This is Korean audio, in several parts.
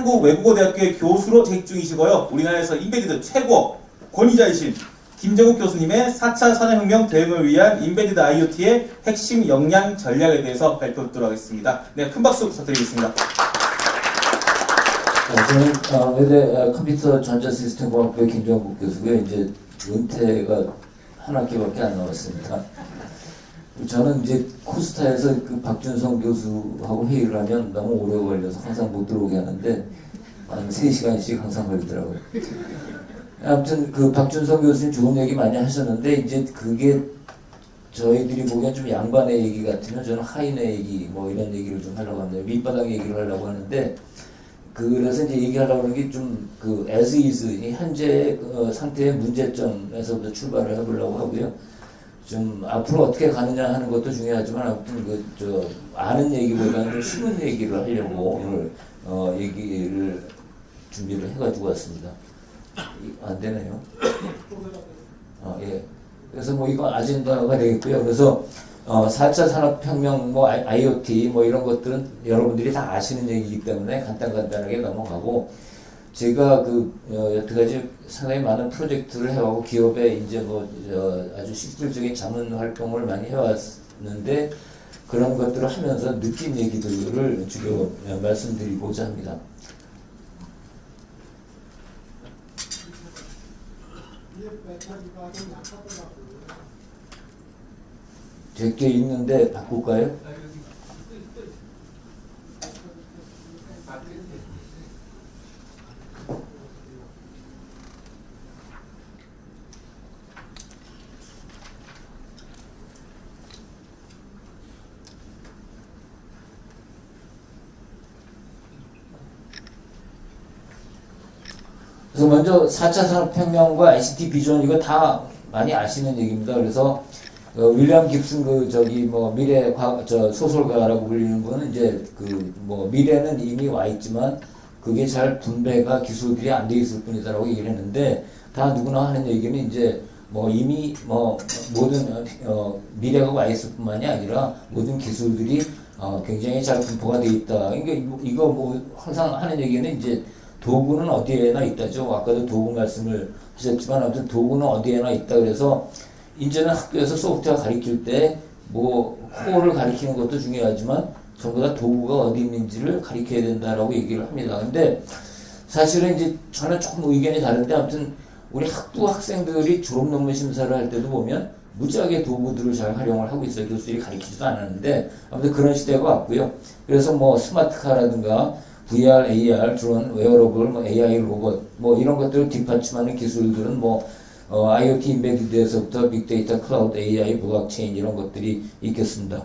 한국 외국어대학교의 교수로 재직 중이시고요. 우리나라에서 임베디드 최고 권위자이신 김정욱 교수님의 4차 산업혁명 대응을 위한 임베디드 IoT의 핵심 역량 전략에 대해서 발표하도록 하겠습니다. 네, 큰 박수 부탁드리겠습니다. 저는 외대 컴퓨터 전자시스템공학부의 김정국 교수고요. 이제 은퇴가 한 학기밖에 안 남았습니다. 저는 이제 코스타에서 그 박준성 교수하고 회의를 하면 너무 오래 걸려서 항상 못 들어오게 하는데 한 3시간씩 항상 걸리더라고요. 아무튼 그 박준성 교수님 좋은 얘기 많이 하셨는데 이제 그게 저희들이 보기엔 좀 양반의 얘기 같으면 저는 하인의 얘기 뭐 이런 얘기를 좀 하려고 합니다. 밑바닥 얘기를 하려고 하는데 그래서 이제 얘기하려고 하는 게 좀 그 as is 현재 상태의 문제점에서부터 출발을 해보려고 하고요. 좀 앞으로 어떻게 가느냐 하는 것도 중요하지만 아무튼 아는 얘기보다는 좀 쉬운 얘기를 하려고 오늘 얘기를 준비를 해가지고 왔습니다. 안 되네요. 예. 그래서 뭐 이거 아젠다가 되겠고요. 그래서 4차 산업혁명, 뭐 IoT 뭐 이런 것들은 여러분들이 다 아시는 얘기이기 때문에 간단하게 넘어가고 제가 여태까지 상당히 많은 프로젝트를 해오고 기업에 이제 아주 실질적인 자문 활동을 많이 해왔는데 그런 것들을 하면서 느낀 얘기들을 주로 말씀드리고자 합니다. 제게 있는데 바꿀까요? 그래서 먼저 4차 산업혁명과 ICT 비전 이거 다 많이 아시는 얘기입니다. 그래서 윌리엄 깁슨 미래 소설가라고 불리는 분은 이제 미래는 이미 와 있지만 그게 잘 분배가 기술들이 안 돼 있을 뿐이다라고 얘기를 했는데 다 누구나 하는 얘기는 이제 이미 모든 미래가 와 있을 뿐만이 아니라 모든 기술들이 굉장히 잘 분포가 돼 있다. 이거 항상 하는 얘기는 이제 도구는 어디에나 있다죠. 아까도 도구 말씀을 하셨지만 아무튼 도구는 어디에나 있다. 그래서 이제는 학교에서 소프트웨어 가르칠 때 코어를 가르치는 것도 중요하지만 전부 다 도구가 어디 있는지를 가르쳐야 된다라고 얘기를 합니다. 근데 사실은 이제 저는 조금 의견이 다른데 아무튼 우리 학생들이 졸업 논문 심사를 할 때도 보면 무지하게 도구들을 잘 활용을 하고 있어요. 교수들이 가르치지도 않았는데 아무튼 그런 시대가 왔고요. 그래서 스마트카라든가 VR, AR, 드론, 웨어러블, AI 로봇 이런 것들을 뒷받침하는 기술들은 IoT 인베디드에서부터 빅데이터, 클라우드, AI, 블록체인 이런 것들이 있겠습니다.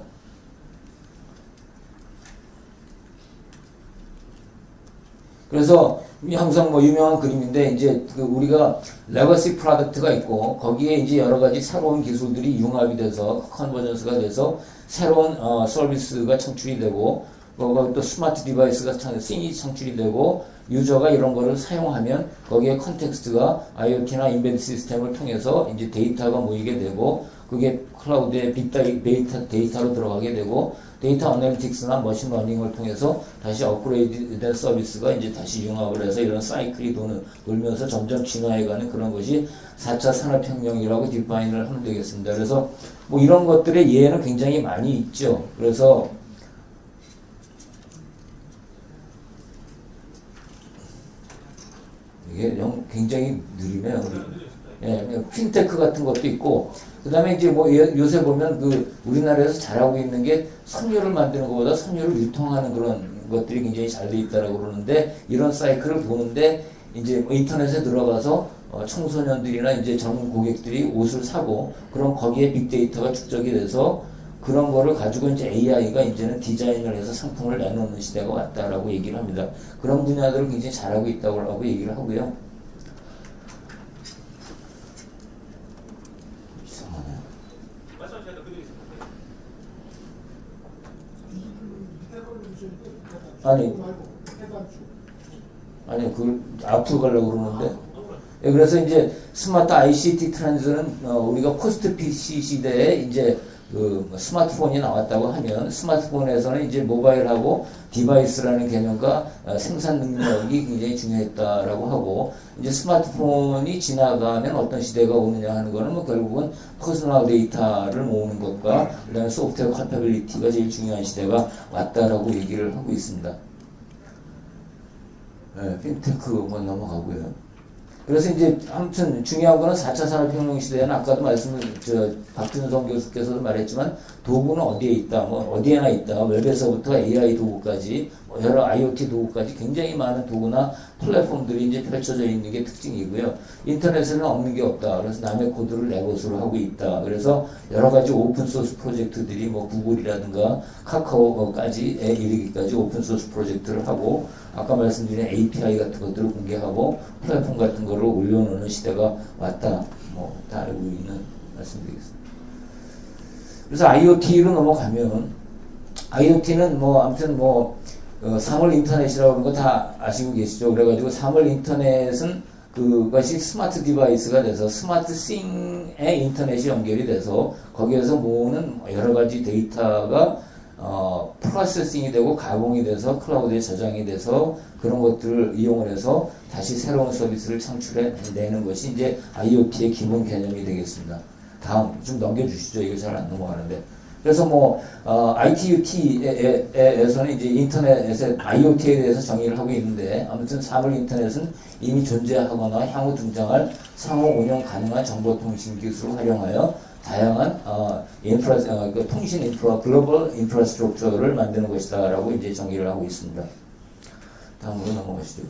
그래서 항상 유명한 그림인데 이제 우리가 레거시 프로덕트가 있고 거기에 이제 여러 가지 새로운 기술들이 융합이 돼서 컨버전스가 돼서 새로운 서비스가 창출이 되고 또 스마트 디바이스가 씬이 창출이 되고 유저가 이런 거를 사용하면 거기에 컨텍스트가 IoT나 인베드 시스템을 통해서 이제 데이터가 모이게 되고 그게 클라우드에 데이터로 들어가게 되고 데이터 어널리틱스나 머신러닝을 통해서 다시 업그레이드된 서비스가 이제 다시 융합을 해서 이런 사이클이 돌면서 점점 진화해가는 그런 것이 4차 산업혁명이라고 디파인을 하면 되겠습니다. 그래서 이런 것들의 예는 굉장히 많이 있죠. 그래서 이게 굉장히 느리네요. 예, 핀테크 같은 것도 있고, 그 다음에 이제 요새 보면 우리나라에서 잘하고 있는 게 섬유를 만드는 것보다 섬유를 유통하는 그런 것들이 굉장히 잘 돼 있다라고 그러는데, 이런 사이클을 보는데, 이제 인터넷에 들어가서 청소년들이나 이제 젊은 고객들이 옷을 사고, 그럼 거기에 빅데이터가 축적이 돼서 그런 거를 가지고 이제 AI가 이제는 디자인을 해서 상품을 내놓는 시대가 왔다라고 얘기를 합니다. 그런 분야들을 굉장히 잘하고 있다고 얘기를 하고요. 이상하네. 아니, 그걸 앞으로 가려고 그러는데. 그래서 이제 스마트 ICT 트렌드는 우리가 포스트 PC 시대에 이제 뭐 스마트폰이 나왔다고 하면 스마트폰에서는 이제 모바일하고 디바이스라는 개념과 생산 능력이 굉장히 중요했다라고 하고 이제 스마트폰이 지나가면 어떤 시대가 오느냐 하는 거는 뭐 결국은 퍼스널 데이터를 모으는 것과 그다음에 소프트웨어 컴패빌리티가 제일 중요한 시대가 왔다라고 얘기를 하고 있습니다. 네, 핀테크 뭐 넘어가고요. 그래서 이제 아무튼 중요한 거는 4차 산업혁명 시대에는 아까도 박준성 교수께서도 말했지만 도구는 어디에 있다, 뭐 어디에나 있다. 웹에서부터 AI 도구까지 뭐 여러 IoT 도구까지 굉장히 많은 도구나 플랫폼들이 이제 펼쳐져 있는 게 특징이고요. 인터넷에는 없는 게 없다. 그래서 남의 코드를 내 것으로 하고 있다. 그래서 여러 가지 오픈 소스 프로젝트들이 뭐 구글이라든가 카카오까지 이르기까지 오픈 소스 프로젝트를 하고 아까 말씀드린 API 같은 것들을 공개하고 플랫폼 같은 거를 올려놓는 시대가 왔다. 뭐 다 알고 있는 말씀드리겠습니다. 그래서 IoT로 넘어가면 IoT는 뭐 아무튼 뭐 사물 인터넷이라고 하는 거 다 아시고 계시죠. 그래가지고 사물 인터넷은 그것이 스마트 디바이스가 돼서 스마트 싱의 인터넷이 연결이 돼서 거기에서 모으는 여러 가지 데이터가 프로세싱이 되고 가공이 돼서 클라우드에 저장이 돼서 그런 것들을 이용을 해서 다시 새로운 서비스를 창출해내는 것이 이제 IoT의 기본 개념이 되겠습니다. 다음 좀 넘겨주시죠. 이거 잘 안 넘어가는데. 그래서 뭐 ITUT에서는 이제 인터넷의 IoT에 대해서 정의를 하고 있는데 아무튼 사물 인터넷은 이미 존재하거나 향후 등장할 상호 운영 가능한 정보통신 기술을 활용하여 다양한 통신 인프라, 글로벌 인프라스트럭처를 만드는 것이다라고 이제 정의를 하고 있습니다. 다음으로 넘어가시죠.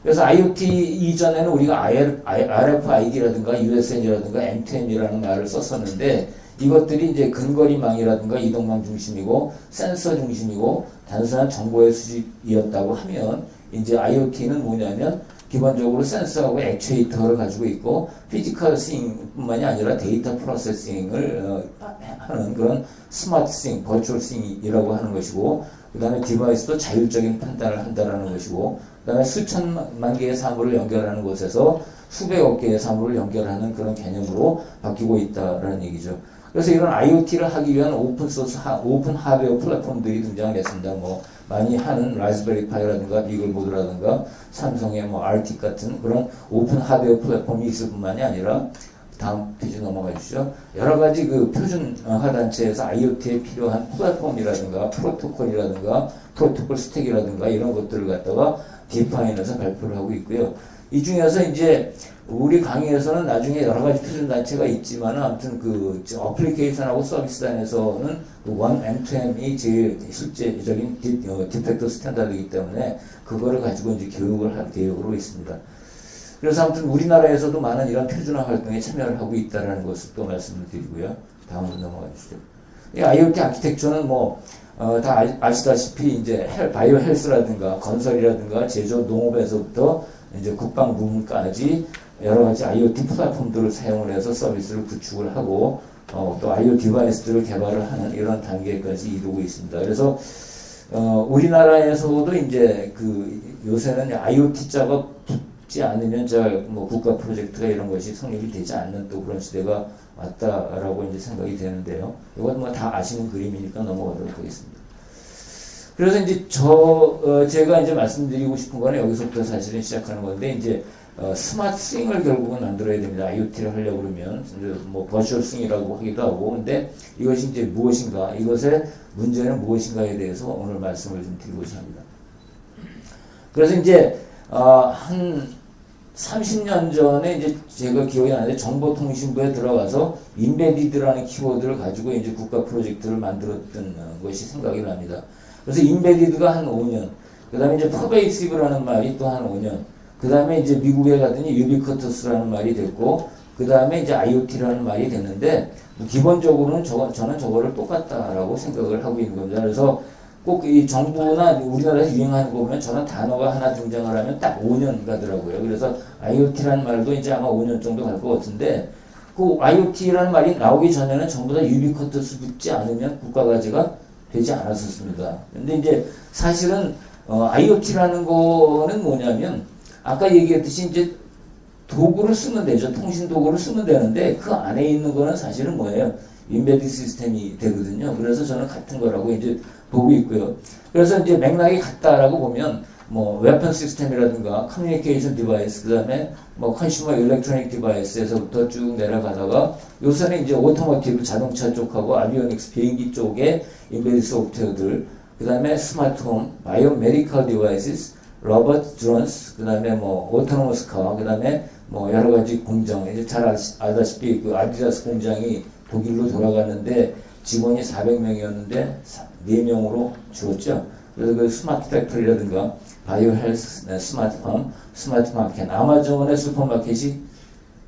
그래서 IoT 이전에는 우리가 RFID라든가 USN이라든가 M2M이라는 말을 썼었는데 이것들이 이제 근거리망이라든가 이동망 중심이고 센서 중심이고 단순한 정보의 수집이었다고 하면 이제 IoT는 뭐냐면 기본적으로 센서하고 액추에이터를 가지고 있고 피지컬 싱뿐만이 아니라 데이터 프로세싱을 하는 그런 스마트 싱, 버추얼 싱이라고 하는 것이고 그 다음에 디바이스도 자율적인 판단을 한다라는 것이고 그 다음에 수천만 개의 사물을 연결하는 곳에서 수백억 개의 사물을 연결하는 그런 개념으로 바뀌고 있다라는 얘기죠. 그래서 이런 IoT를 하기 위한 오픈 소스, 오픈 하드웨어 플랫폼들이 등장을 했습니다. 뭐, 많이 하는 라즈베리 파이라든가 비글보드라든가 삼성의 뭐 RT 같은 그런 오픈 하드웨어 플랫폼이 있을 뿐만이 아니라 다음 페이지 넘어가 주시죠. 여러 가지 그 표준화 단체에서 IoT에 필요한 플랫폼이라든가 프로토콜이라든가 프로토콜 스택이라든가 이런 것들을 갖다가 디파인해서 발표를 하고 있고요. 이 중에서 이제 우리 강의에서는 나중에 여러 가지 표준 단체가 있지만 아무튼 그 어플리케이션하고 서비스 단에서는 그 원 M2M이 제일 실제적인 디펙트 스탠다드이기 때문에 그거를 가지고 이제 교육을 할 계획으로 있습니다. 그래서 아무튼 우리나라에서도 많은 이런 표준화 활동에 참여를 하고 있다는 것을 또 말씀을 드리고요. 다음으로 넘어가 주시죠. 이 IoT 아키텍처는 뭐 다 아시다시피 이제 바이오 헬스라든가 건설이라든가 제조 농업에서부터 이제 국방 부문까지 여러 가지 IoT 플랫폼들을 사용을 해서 서비스를 구축을 하고 또 IoT 디바이스들을 개발을 하는 이런 단계까지 이루고 있습니다. 그래서 우리나라에서도 이제 그 요새는 IoT 자가 붙지 않으면 잘 뭐 국가 프로젝트가 이런 것이 성립이 되지 않는 또 그런 시대가 왔다라고 이제 생각이 되는데요. 이건 뭐 다 아시는 그림이니까 넘어가도록 하겠습니다. 그래서 이제 제가 이제 말씀드리고 싶은 거는 여기서부터 사실은 시작하는 건데 이제 스마트 싱을 결국은 만들어야 됩니다. IoT를 하려고 그러면 뭐 버추얼 싱이라고 하기도 하고 근데 이것이 이제 무엇인가 이것의 문제는 무엇인가에 대해서 오늘 말씀을 좀 드리고자 합니다. 그래서 이제 한 30년 전에 이제 제가 기억이 나는데 정보통신부에 들어가서 인베디드라는 키워드를 가지고 이제 국가 프로젝트를 만들었던 것이 생각이 납니다. 그래서 인베디드가 한 5년, 그 다음에 이제 퍼베이시브라는 말이 또 한 5년, 그 다음에 이제 미국에 가더니 유비쿼터스라는 말이 됐고, 그 다음에 이제 IoT라는 말이 됐는데, 기본적으로는 저는 저거를 똑같다라고 생각을 하고 있는 겁니다. 그래서 꼭 이 정부나 우리나라에서 유행하는 거 보면 저런 단어가 하나 등장을 하면 딱 5년 가더라고요. 그래서 IoT라는 말도 이제 아마 5년 정도 갈 것 같은데, 그 IoT라는 말이 나오기 전에는 전부 다 유비쿼터스 붙지 않으면 국가가지가 되지 않았었습니다. 근데 이제 사실은 IoT라는 거는 뭐냐면 아까 얘기했듯이 이제 도구를 쓰면 되죠. 통신 도구를 쓰면 되는데 그 안에 있는 거는 사실은 뭐예요? 인베디드 시스템이 되거든요. 그래서 저는 같은 거라고 이제 보고 있고요. 그래서 이제 맥락이 같다라고 보면 뭐 웨폰 시스템이라든가 커뮤니케이션 디바이스, 그다음에 뭐 컨슈머 일렉트로닉 디바이스에서부터 쭉 내려가다가 요새는 이제 오토모티브 자동차 쪽하고 아비오닉스 비행기 쪽에 인베디드 소프트웨어들, 그다음에 스마트홈, 바이오메디컬 디바이스, 로봇 드론스, 그다음에 뭐 오토노머스 카, 그다음에 뭐 여러 가지 공장, 이제 잘 아다시피 그 아디다스 공장이 독일로 돌아가는데 직원이 400명이었는데 4명으로 줄었죠. 그래서 그 스마트 팩토리라든가 바이오 헬스, 스마트팜, 스마트 마켓, 아마존의 슈퍼마켓이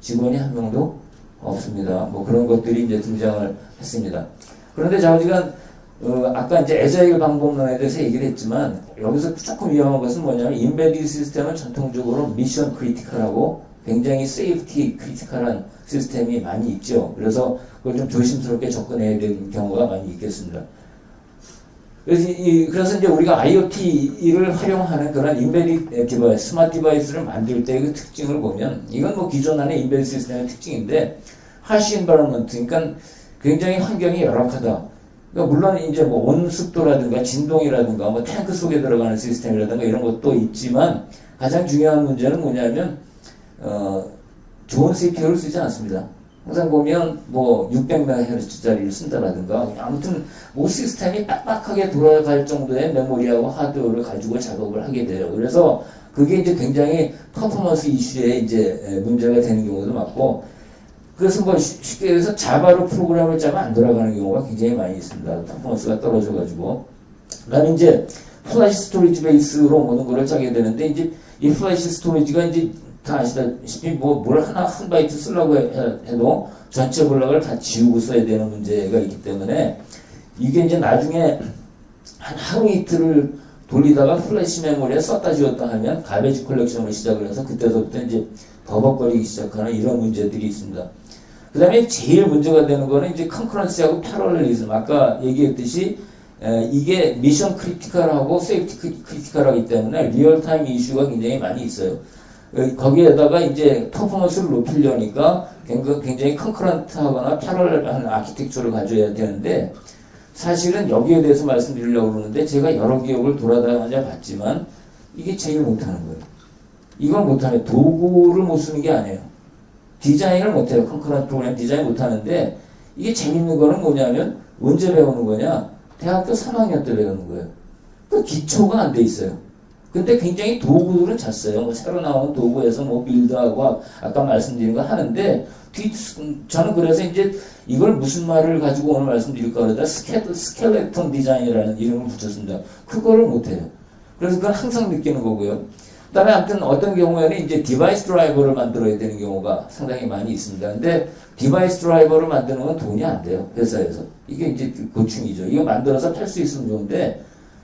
직원이 한 명도 없습니다. 뭐 그런 것들이 이제 등장을 했습니다. 그런데 좌우지간 아까 이제 애자일 방법론에 대해서 얘기를 했지만 여기서 조금 위험한 것은 뭐냐면 인베디드 시스템은 전통적으로 미션 크리티컬하고 굉장히 세이프티 크리티컬한 시스템이 많이 있죠. 그래서 그걸 좀 조심스럽게 접근해야 되는 경우가 많이 있겠습니다. 그래서 이제 우리가 IoT를 활용하는 그런 인베디드 디바이스, 스마트 디바이스를 만들 때 그 특징을 보면 이건 뭐 기존 안에 인베디드 시스템의 특징인데 하시 인바이러먼트, 그러니까 굉장히 환경이 열악하다. 그러니까 물론 이제 뭐 온습도라든가 진동이라든가 뭐 탱크 속에 들어가는 시스템이라든가 이런 것도 있지만 가장 중요한 문제는 뭐냐면 좋은 CPU를 쓰지 않습니다. 항상 보면 뭐 600MHz짜리를 쓴다라든가 아무튼 뭐 시스템이 빡빡하게 돌아갈 정도의 메모리하고 하드웨어를 가지고 작업을 하게 돼요. 그래서 그게 이제 굉장히 퍼포먼스 이슈에 이제 문제가 되는 경우도 많고, 그래서 뭐 쉽게 얘기해서 자바로 프로그램을 짜면 안 돌아가는 경우가 굉장히 많이 있습니다. 퍼포먼스가 떨어져가지고. 그다음에 이제 플래시 스토리지 베이스로 모든 거를 짜게 되는데 이제 이 플래시 스토리지가 이제 다 아시다시피 뭘 하나 한 바이트 쓰려고 해도 전체 블록을 다 지우고 써야 되는 문제가 있기 때문에 이게 이제 나중에 한 하루 이틀을 돌리다가 플래시 메모리에 썼다 지웠다 하면 가베지 컬렉션을 시작을 해서 그때서부터 이제 버벅거리기 시작하는 이런 문제들이 있습니다. 그 다음에 제일 문제가 되는 거는 이제 컨커런시하고 패러렐리즘. 아까 얘기했듯이 이게 미션 크리티컬하고 세이프티 크리티컬하기 때문에 리얼타임 이슈가 굉장히 많이 있어요. 거기에다가 이제 퍼포먼스를 높이려니까 굉장히 컨커런트하거나 패러렐한 아키텍처를 가져야 되는데 사실은 여기에 대해서 말씀드리려고 그러는데 제가 여러 기업을 돌아다녀 봤지만 이게 제일 못하는 거예요. 이걸 못하면 도구를 못 쓰는 게 아니에요. 디자인을 못해요. 컨커런트 프로그램 디자인 못하는데 이게 재밌는 거는 뭐냐면 언제 배우는 거냐? 대학교 3학년 때 배우는 거예요. 그 기초가 안 돼 있어요. 근데 굉장히 도구들은 잘 써요. 뭐 새로 나온 도구에서 뭐 빌드하고 아까 말씀드린 거 하는데 저는 그래서 이제 이걸 무슨 말을 가지고 오늘 말씀드릴까 그러다 스켈레톤 디자인이라는 이름을 붙였습니다. 그거를 못해요. 그래서 그건 항상 느끼는 거고요. 그 다음에 아무튼 어떤 경우에는 이제 디바이스 드라이버를 만들어야 되는 경우가 상당히 많이 있습니다. 근데 디바이스 드라이버를 만드는 건 돈이 안 돼요. 회사에서. 이게 이제 고충이죠. 이거 만들어서 팔 수 있으면 좋은데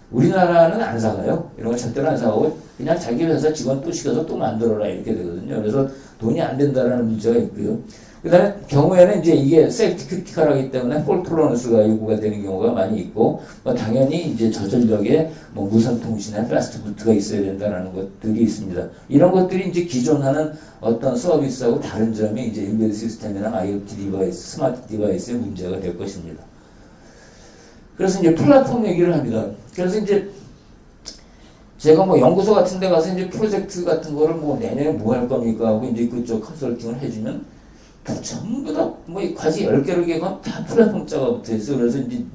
우리나라는 안 사가요. 이런 거 절대로 안 사가고 그냥 자기 회사 직원 또 시켜서 또 만들어라 이렇게 되거든요. 그래서 돈이 안 된다라는 문제가 있고요. 그 다음에 경우에는 이제 이게 세이프티 크리티컬하기 때문에 폴트 토러런스가 요구가 되는 경우가 많이 있고, 뭐 당연히 이제 저전력에 뭐 무선 통신에 패스트 부트가 있어야 된다라는 것들이 있습니다. 이런 것들이 이제 기존 하는 어떤 서비스하고 다른 점이 이제 인베드 시스템이나 IoT 디바이스, 스마트 디바이스의 문제가 될 것입니다. 그래서 이제 플랫폼 얘기를 합니다. 그래서 이제 제가 뭐 연구소 같은 데 가서 이제 프로젝트 같은 거를 뭐 내년에 뭐 할 겁니까 하고 이제 그쪽 컨설팅을 해주면 전부 다 뭐 과지 10개를 개고 다 플랫폼 자가 붙어 있어요. 그래서 이제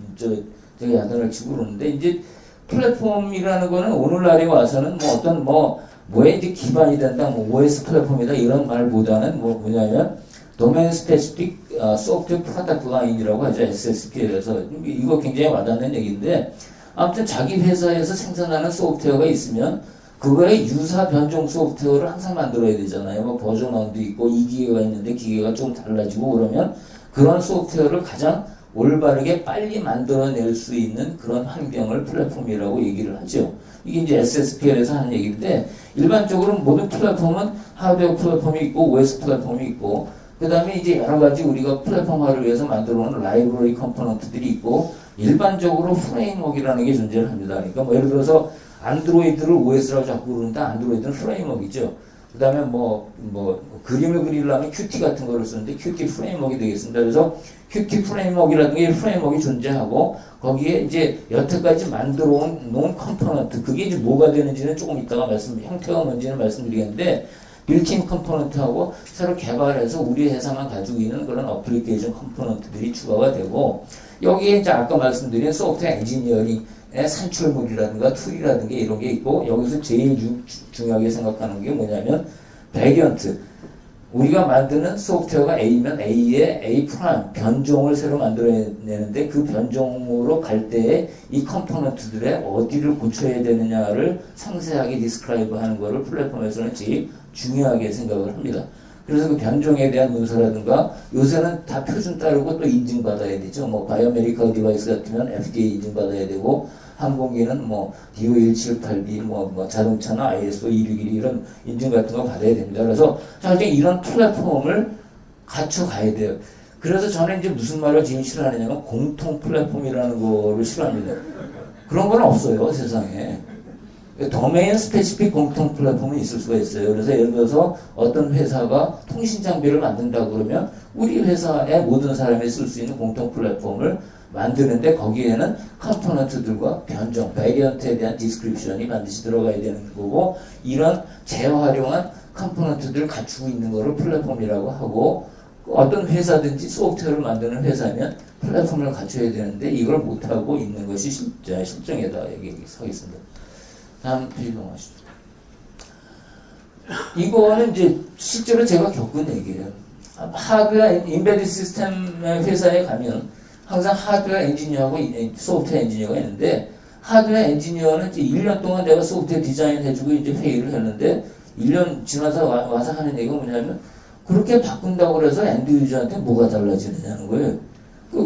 제가 야단을 치고 그러는데 이제 플랫폼이라는 거는 오늘날에 와서는 뭐 어떤 뭐에 이제 기반이 된다, 뭐 OS 플랫폼이다 이런 말보다는 뭐냐면 도메인 스페시픽 소프트웨어 프로덕트 라인이라고 하죠. SSP에서 이거 굉장히 와닿는 얘기인데 아무튼 자기 회사에서 생산하는 소프트웨어가 있으면 그거에 유사 변종 소프트웨어를 항상 만들어야 되잖아요. 뭐 버전 1도 있고 2기계가 있는데 기계가 좀 달라지고 그러면 그런 소프트웨어를 가장 올바르게 빨리 만들어낼 수 있는 그런 환경을 플랫폼이라고 얘기를 하죠. 이게 이제 SSPL에서 하는 얘기인데 일반적으로 모든 플랫폼은 하드웨어 플랫폼이 있고 OS 플랫폼이 있고 그 다음에 이제 여러 가지 우리가 플랫폼화를 위해서 만들어 놓은 라이브러리 컴포넌트들이 있고 일반적으로 프레임워크라는 게 존재를 합니다. 그러니까 뭐 예를 들어서 안드로이드를 OS라고 자꾸 그러는데 안드로이드는 프레임워크이죠. 그 다음에 그림을 그리려면 Qt 같은 거를 쓰는데 Qt 프레임워크가 되겠습니다. 그래서 Qt 프레임워크라든가 이 프레임워크가 존재하고 거기에 이제 여태까지 만들어 놓은 컴포넌트, 그게 이제 뭐가 되는지는 조금 이따가 형태가 뭔지는 말씀드리겠는데, 빌트인 컴포넌트하고 새로 개발해서 우리 회사만 가지고 있는 그런 어플리케이션 컴포넌트들이 추가가 되고, 여기에 이제 아까 말씀드린 소프트웨어 엔지니어링의 산출물이라든가 툴이라든가 이런 게 있고, 여기서 제일 중요하게 생각하는 게 뭐냐면 베리언트. 우리가 만드는 소프트웨어가 A면 A의 A 프라임 변종을 새로 만들어내는데, 그 변종으로 갈 때에 이 컴포넌트들의 어디를 고쳐야 되느냐를 상세하게 디스크라이브 하는 것을 플랫폼에서는 제일 중요하게 생각을 합니다. 그래서 그 변종에 대한 문서라든가, 요새는 다 표준 따르고 또 인증받아야 되죠. 바이오메디컬 디바이스 같으면 FDA 인증받아야 되고, 항공기는 DO1782, 자동차나 ISO 261 이런 인증 같은 거 받아야 됩니다. 그래서 사실 이런 플랫폼을 갖춰가야 돼요. 그래서 저는 이제 무슨 말을 제일 싫어하느냐면 공통 플랫폼이라는 거를 싫어합니다. 그런 건 없어요, 세상에. 도메인 스페시픽 공통 플랫폼은 있을 수가 있어요. 그래서 예를 들어서 어떤 회사가 통신 장비를 만든다 그러면 우리 회사의 모든 사람이 쓸 수 있는 공통 플랫폼을 만드는데, 거기에는 컴포넌트들과 변종, 베리언트에 대한 디스크립션이 반드시 들어가야 되는 거고, 이런 재활용한 컴포넌트들을 갖추고 있는 것을 플랫폼이라고 하고, 어떤 회사든지 소프트웨어를 만드는 회사면 플랫폼을 갖춰야 되는데 이걸 못하고 있는 것이 실정이다 얘기하겠습니다. 다음 페이지 넘어가시죠. 이거는 이제 실제로 제가 겪은 얘기예요. 하드웨어 인베디드 시스템 회사에 가면 항상 하드웨어 엔지니어하고 소프트웨어 엔지니어가 있는데, 하드웨어 엔지니어는 이제 1년 동안 내가 소프트웨어 디자인 해주고 이제 회의를 했는데, 1년 지나서 와서 하는 얘기가 뭐냐면, 그렇게 바꾼다고 해서 엔드 유저한테 뭐가 달라지느냐는 거예요.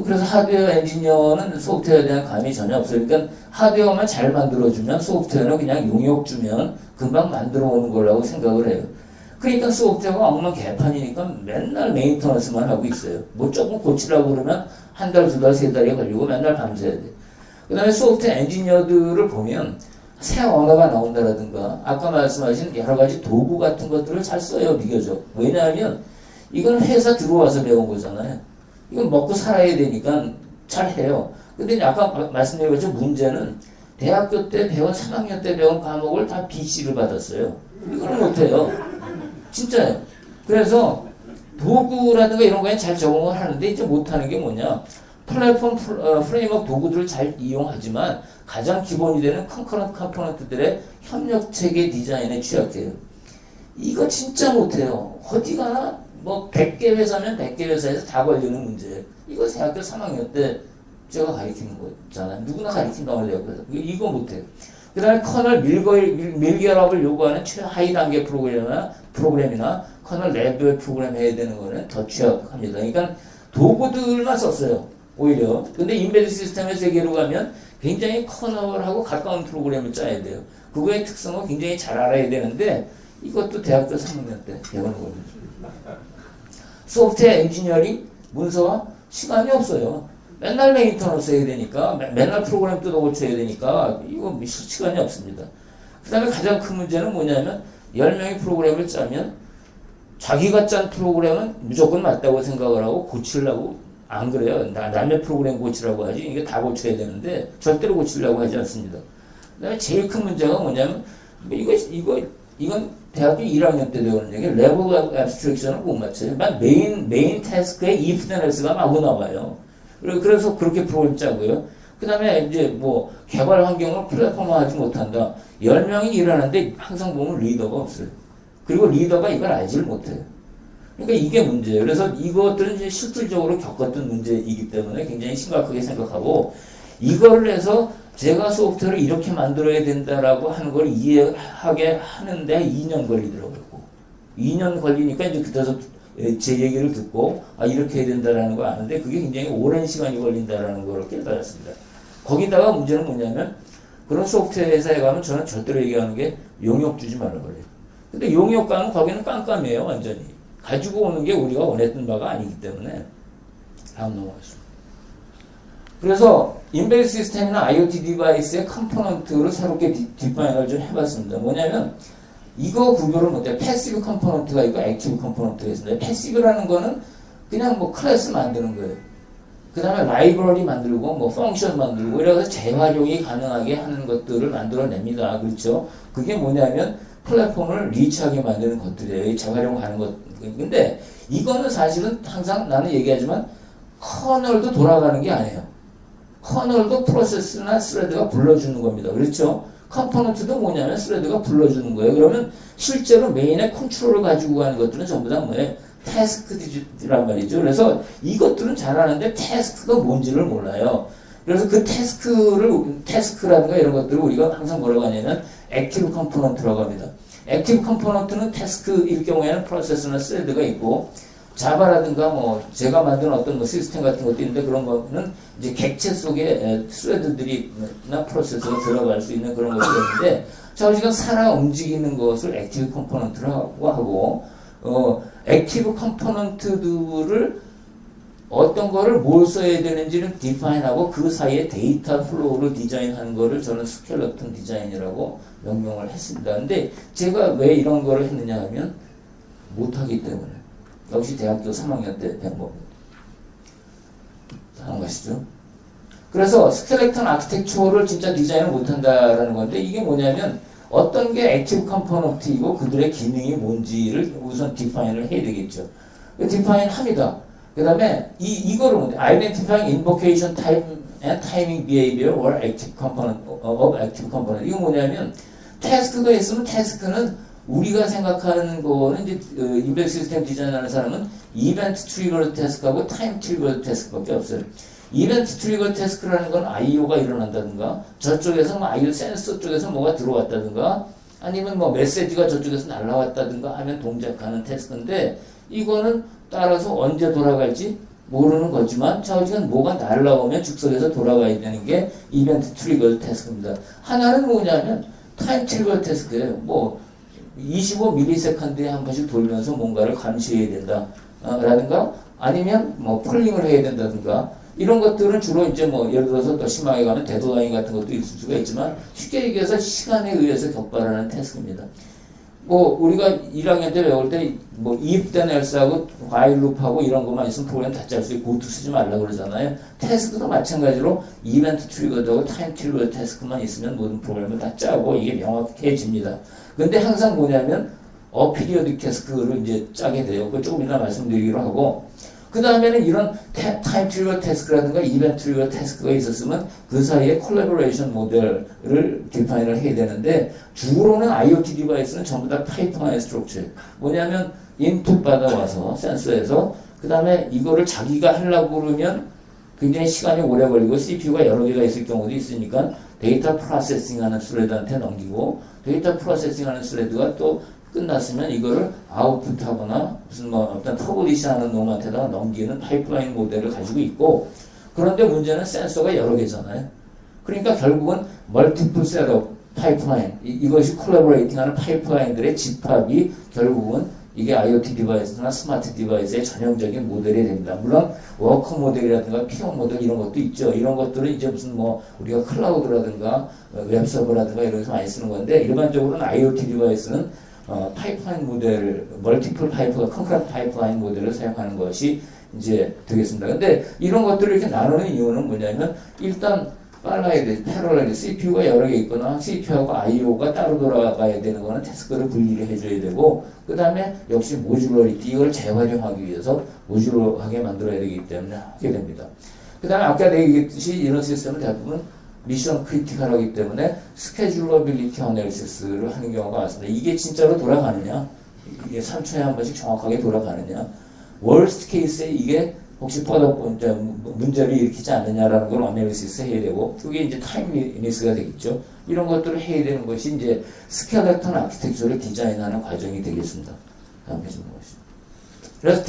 그래서 하드웨어 엔지니어는 소프트웨어에 대한 감이 전혀 없어요. 그러니까 하드웨어만 잘 만들어주면 소프트웨어는 그냥 용역 주면 금방 만들어 오는 거라고 생각을 해요. 그러니까 소프트웨어가 엉망 개판이니까 맨날 메인터넌스만 하고 있어요. 조금 고치려고 그러면 한 달, 두 달, 세 달이 걸리고 맨날 밤새야 돼. 그 다음에 소프트웨어 엔지니어들을 보면 새 언어가 나온다라든가, 아까 말씀하신 여러 가지 도구 같은 것들을 잘 써요, 비교적. 왜냐하면 이건 회사 들어와서 배운 거잖아요. 이건 먹고 살아야 되니까 잘 해요. 근데 아까 말씀드린 것처럼 문제는 대학교 때 배운, 3학년 때 배운 과목을 다 BC를 받았어요. 이걸 못해요. 진짜요. 그래서 도구라든가 이런 거에 잘 적응을 하는데, 이제 못하는 게 뭐냐. 플랫폼 프레임워크 도구들을 잘 이용하지만 가장 기본이 되는 컴포넌트들의 협력체계 디자인에 취약해요. 이거 진짜 못해요. 어디 가나 100개 회사면 100개 회사에서 다 걸리는 문제예요. 이거 대학교 3학년 때 제가 가르치는 거잖아요. 누구나 가르친다고 하려고 해서 이거 못해요. 그 다음에 커널 밀결합을 요구하는 최하위 단계 프로그램이나 커널 레벨 프로그램 해야 되는 거는 더 취약합니다. 그러니까 도구들만 썼어요, 오히려. 근데 임베드 시스템의 세계로 가면 굉장히 커널하고 가까운 프로그램을 짜야 돼요. 그거의 특성을 굉장히 잘 알아야 되는데, 이것도 대학교 3학년 때 배우는 겁니다. 소프트웨어 엔지니어링 문서와 시간이 없어요. 맨날 메인터넌스 해야 되니까, 맨날 프로그램 뜯어 고쳐야 되니까 이거 시간이 없습니다. 그 다음에 가장 큰 문제는 뭐냐면, 10명이 프로그램을 짜면 자기가 짠 프로그램은 무조건 맞다고 생각을 하고 고치려고 안 그래요. 남의 프로그램 고치라고 하지, 이게 다 고쳐야 되는데 절대로 고치려고 하지 않습니다. 그 다음에 제일 큰 문제가 뭐냐면, 이건 대학교 1학년 때 배우는 얘기, 레벨 abstraction을 못 맞춰요. 메인 태스크에 if then else가 마구 나와요. 그래서 그렇게 프로그램 짜고요. 그 다음에 이제 개발 환경을 플랫폼화 하지 못한다. 10명이 일하는데 항상 보면 리더가 없어요. 그리고 리더가 이걸 알지를 못해요. 그러니까 이게 문제예요. 그래서 이것들은 이제 실질적으로 겪었던 문제이기 때문에 굉장히 심각하게 생각하고, 이거를 해서 제가 소프트웨어를 이렇게 만들어야 된다라고 하는 걸 이해하게 하는데 2년 걸리더라고요. 2년 걸리니까 이제 그때서 제 얘기를 듣고, 이렇게 해야 된다라는 걸 아는데, 그게 굉장히 오랜 시간이 걸린다라는 걸 깨달았습니다. 거기다가 문제는 뭐냐면, 그런 소프트웨어 회사에 가면 저는 절대로 얘기하는 게 용역 주지 말라고 그래요. 근데 용역 가면 거기는 깜깜해요, 완전히. 가지고 오는 게 우리가 원했던 바가 아니기 때문에. 다음 넘어가시죠. 그래서 인베드 시스템이나 IoT 디바이스의 컴포넌트를 새롭게 디파인을 좀 해봤습니다. 뭐냐면, 이거 구별을 못해. 패시브 컴포넌트가 있고 액티브 컴포넌트가 있습니다. 패시브라는 거는 그냥 뭐 클래스 만드는 거예요. 그 다음에 라이브러리 만들고 뭐 펑션 만들고 이래서 재활용이 가능하게 하는 것들을 만들어냅니다. 그렇죠? 그게 뭐냐면 플랫폼을 리치하게 만드는 것들이에요. 재활용 가는 것. 근데 이거는 사실은 항상 나는 얘기하지만 커널도 돌아가는 게 아니에요. 커널도 프로세스나 스레드가 불러주는 겁니다. 그렇죠? 컴포넌트도 뭐냐면 스레드가 불러주는 거예요. 그러면 실제로 메인의 컨트롤을 가지고 가는 것들은 전부 다 뭐예요? 태스크들이란 말이죠. 그래서 이것들은 잘하는데 태스크가 뭔지를 몰라요. 그래서 그 태스크라든가 이런 것들을 우리가 항상 뭐라고 하냐면 액티브 컴포넌트라고 합니다. 액티브 컴포넌트는 태스크일 경우에는 프로세스나 스레드가 있고 자바라든가 뭐 제가 만든 어떤 뭐 시스템 같은 것도 있는데 그런 거는 이제 객체 속에 스레드들이나 프로세서가 들어갈 수 있는 그런 것들이 있는데 자 지금 살아 움직이는 것을 액티브 컴포넌트라고 하고 액티브 컴포넌트들을 어떤 거를 뭘 써야 되는지는 디파인하고 그 사이에 데이터 플로우를 디자인하는 거를 저는 스켈레톤 디자인이라고 명명을 했습니다. 근데 제가 왜 이런 거를 했느냐 하면 못하기 때문에. 역시 대학교 3학년 때 배운 겁니다. 하는 것이죠. 그래서 스켈레톤 아키텍처를 진짜 디자인을 못한다라는 건데 이게 뭐냐면 어떤 게 액티브 컴포넌트이고 그들의 기능이 뭔지를 우선 디파인을 해야 되겠죠. 디파인 합니다. 그 다음에 이거를 뭔데? Identifying invocation type and timing behavior or active component of active component. 이거 뭐냐면 태스크가 있으면 태스크는 우리가 생각하는 거는 이제 인베드 시스템 디자인하는 사람은 이벤트 트리거 태스크하고 타임 트리거 태스크밖에 없어요. 이벤트 트리거 태스크라는 건 IO가 일어난다든가 저쪽에서 뭐 IO 센서 쪽에서 뭐가 들어왔다든가 아니면 뭐 메시지가 저쪽에서 날라왔다든가 하면 동작하는 태스크인데 이거는 따라서 언제 돌아갈지 모르는 거지만 저지간 뭐가 날라오면 즉석에서 돌아가야 되는 게 이벤트 트리거 태스크입니다. 하나는 뭐냐면 타임 트리거 태스크예요. 뭐 25ms에 한 번씩 돌면서 뭔가를 감시해야 된다 라든가 아니면 뭐 폴링을 해야 된다든가 이런 것들은 주로 이제 뭐 예를 들어서 더 심하게 가면 데드라인 같은 것도 있을 수가 있지만 쉽게 얘기해서 시간에 의해서 격발하는 태스크입니다. 뭐 우리가 1학년 때 배울 때 뭐 if then else하고 while loop하고 이런 것만 있으면 프로그램 다 짤 수 있고 고투 쓰지 말라고 그러잖아요. 태스크도 마찬가지로 이벤트 트리거하고 타임 트리거 태스크만 있으면 모든 프로그램을 다 짜고 이게 명확해집니다. 근데 항상 뭐냐면 어피리어딕 태스크를 이제 짜게 돼요. 그 조금 이따 말씀드리기로 하고 그 다음에는 이런 타임 트리거 태스크라든가 이벤트 트리거 태스크가 있었으면 그 사이에 콜라보레이션 모델을 디파인을 해야 되는데 주로는 IoT 디바이스는 전부 다 파이프라인 스트럭처예요. 뭐냐면 인풋 받아와서 센서에서 그 다음에 이거를 자기가 하려고 그러면 굉장히 시간이 오래 걸리고 CPU가 여러 개가 있을 경우도 있으니까 데이터 프로세싱하는 스레드한테 넘기고 데이터 프로세싱하는 스레드가 또 끝났으면 이거를 아웃풋하거나 무슨 뭐 어떤 퍼블리시하는 놈한테다가 넘기는 파이프라인 모델을 가지고 있고 그런데 문제는 센서가 여러 개잖아요. 그러니까 결국은 멀티플 셋업 파이프라인 이것이 콜라보레이팅하는 파이프라인들의 집합이 결국은 이게 IoT 디바이스나 스마트 디바이스의 전형적인 모델이 됩니다. 물론 워커 모델이라든가 피어 모델 이런 것도 있죠. 이런 것들은 이제 무슨 뭐 우리가 클라우드라든가 웹서버라든가 이런 데서 많이 쓰는 건데 일반적으로는 IoT 디바이스는 파이프라인 모델, 멀티플 파이프가 컨크런트 파이프라인 모델을 사용하는 것이 이제 되겠습니다. 근데 이런 것들을 이렇게 나누는 이유는 뭐냐면 일단 빨라야 돼. 패러렐이 CPU가 여러 개 있거나 CPU하고 IO가 따로 돌아가야 되는 거는 태스크를 분리를 해줘야 되고 그 다음에 역시 모듈러리티 이걸 재활용하기 위해서 모듈러하게 만들어야 되기 때문에 하게 됩니다. 그 다음에 아까 내가 얘기했듯이 이런 시스템은 대부분 미션 크리티컬하기 때문에 스케줄러빌리티 어널리시스를 하는 경우가 많습니다. 이게 진짜로 돌아가느냐 이게 3초에 한 번씩 정확하게 돌아가느냐 월스트 케이스에 이게 혹시 문제를 일으키지 않느냐라는 걸 어널리시스 해야 되고 그게 이제 타임리스가 되겠죠. 이런 것들을 해야 되는 것이 이제 스켈레톤 아키텍처를 디자인하는 과정이 되겠습니다. 다음 페이지 보시죠. 그래서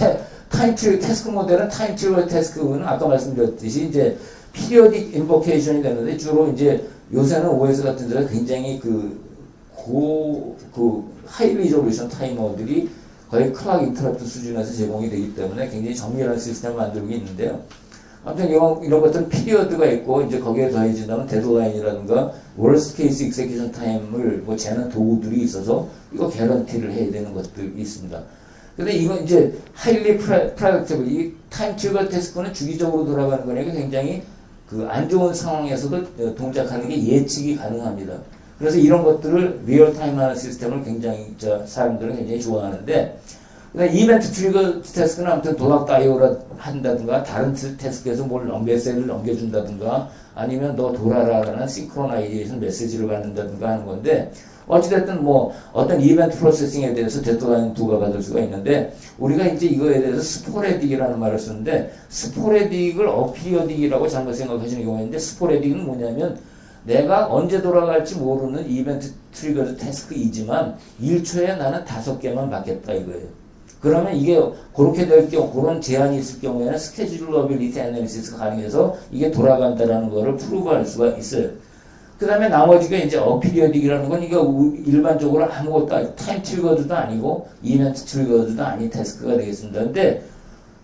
타임 트리거 태스크 모델은 타임 트리거 태스크는 아까 말씀드렸듯이 이제 피리어딕 인보케이션이 되는데 주로 이제 요새는 OS 같은 데서 굉장히 하이 리졸루션 타이머들이 거의 클락 인터럽트 수준에서 제공이 되기 때문에 굉장히 정밀한 시스템을 만들고 있는데요. 아무튼 이런 것들은 피리어드가 있고 이제 거기에 더해진다면 데드라인이라든가 worst case execution time을 뭐 재는 도구들이 있어서 이거 개런티를 해야 되는 것들이 있습니다. 근데 이건 이제 highly predictable 이 타임 트리거 태스크는 주기적으로 돌아가는 거니까 굉장히 그 안 좋은 상황에서도 동작하는 게 예측이 가능합니다. 그래서 이런 것들을 리얼타임 하는 시스템을 굉장히 사람들은 굉장히 좋아하는데 이벤트 트리거 태스크는 아무튼 도락 다이오라 한다든가 다른 태스크에서 뭘 메시지를 넘겨준다든가 아니면 너 돌아라라는 싱크로나이제이션 메시지를 받는다든가 하는 건데 어찌됐든 뭐 어떤 이벤트 프로세싱에 대해서 데드라인 두가 받을 수가 있는데 우리가 이제 이거에 대해서 스포레딕이라는 말을 쓰는데 스포레딕을 어피리어딕이라고 잘못 생각하시는 경우가 있는데 스포레딕은 뭐냐면 내가 언제 돌아갈지 모르는 이벤트 트리거 태스크이지만 1초에 나는 5개만 받겠다 이거예요. 그러면 이게 그렇게 될 경우, 그런 제한이 있을 경우에는 스케줄러빌리티 애널리시스가 가능해서 이게 돌아간다라는 거를 프루브할 수가 있어요. 그 다음에 나머지가 이제 어피리어딕이라는 건 이게 일반적으로 아무것도 타임 트리거도 아니고 이벤트 트리거도 아닌 태스크가 되겠습니다. 근데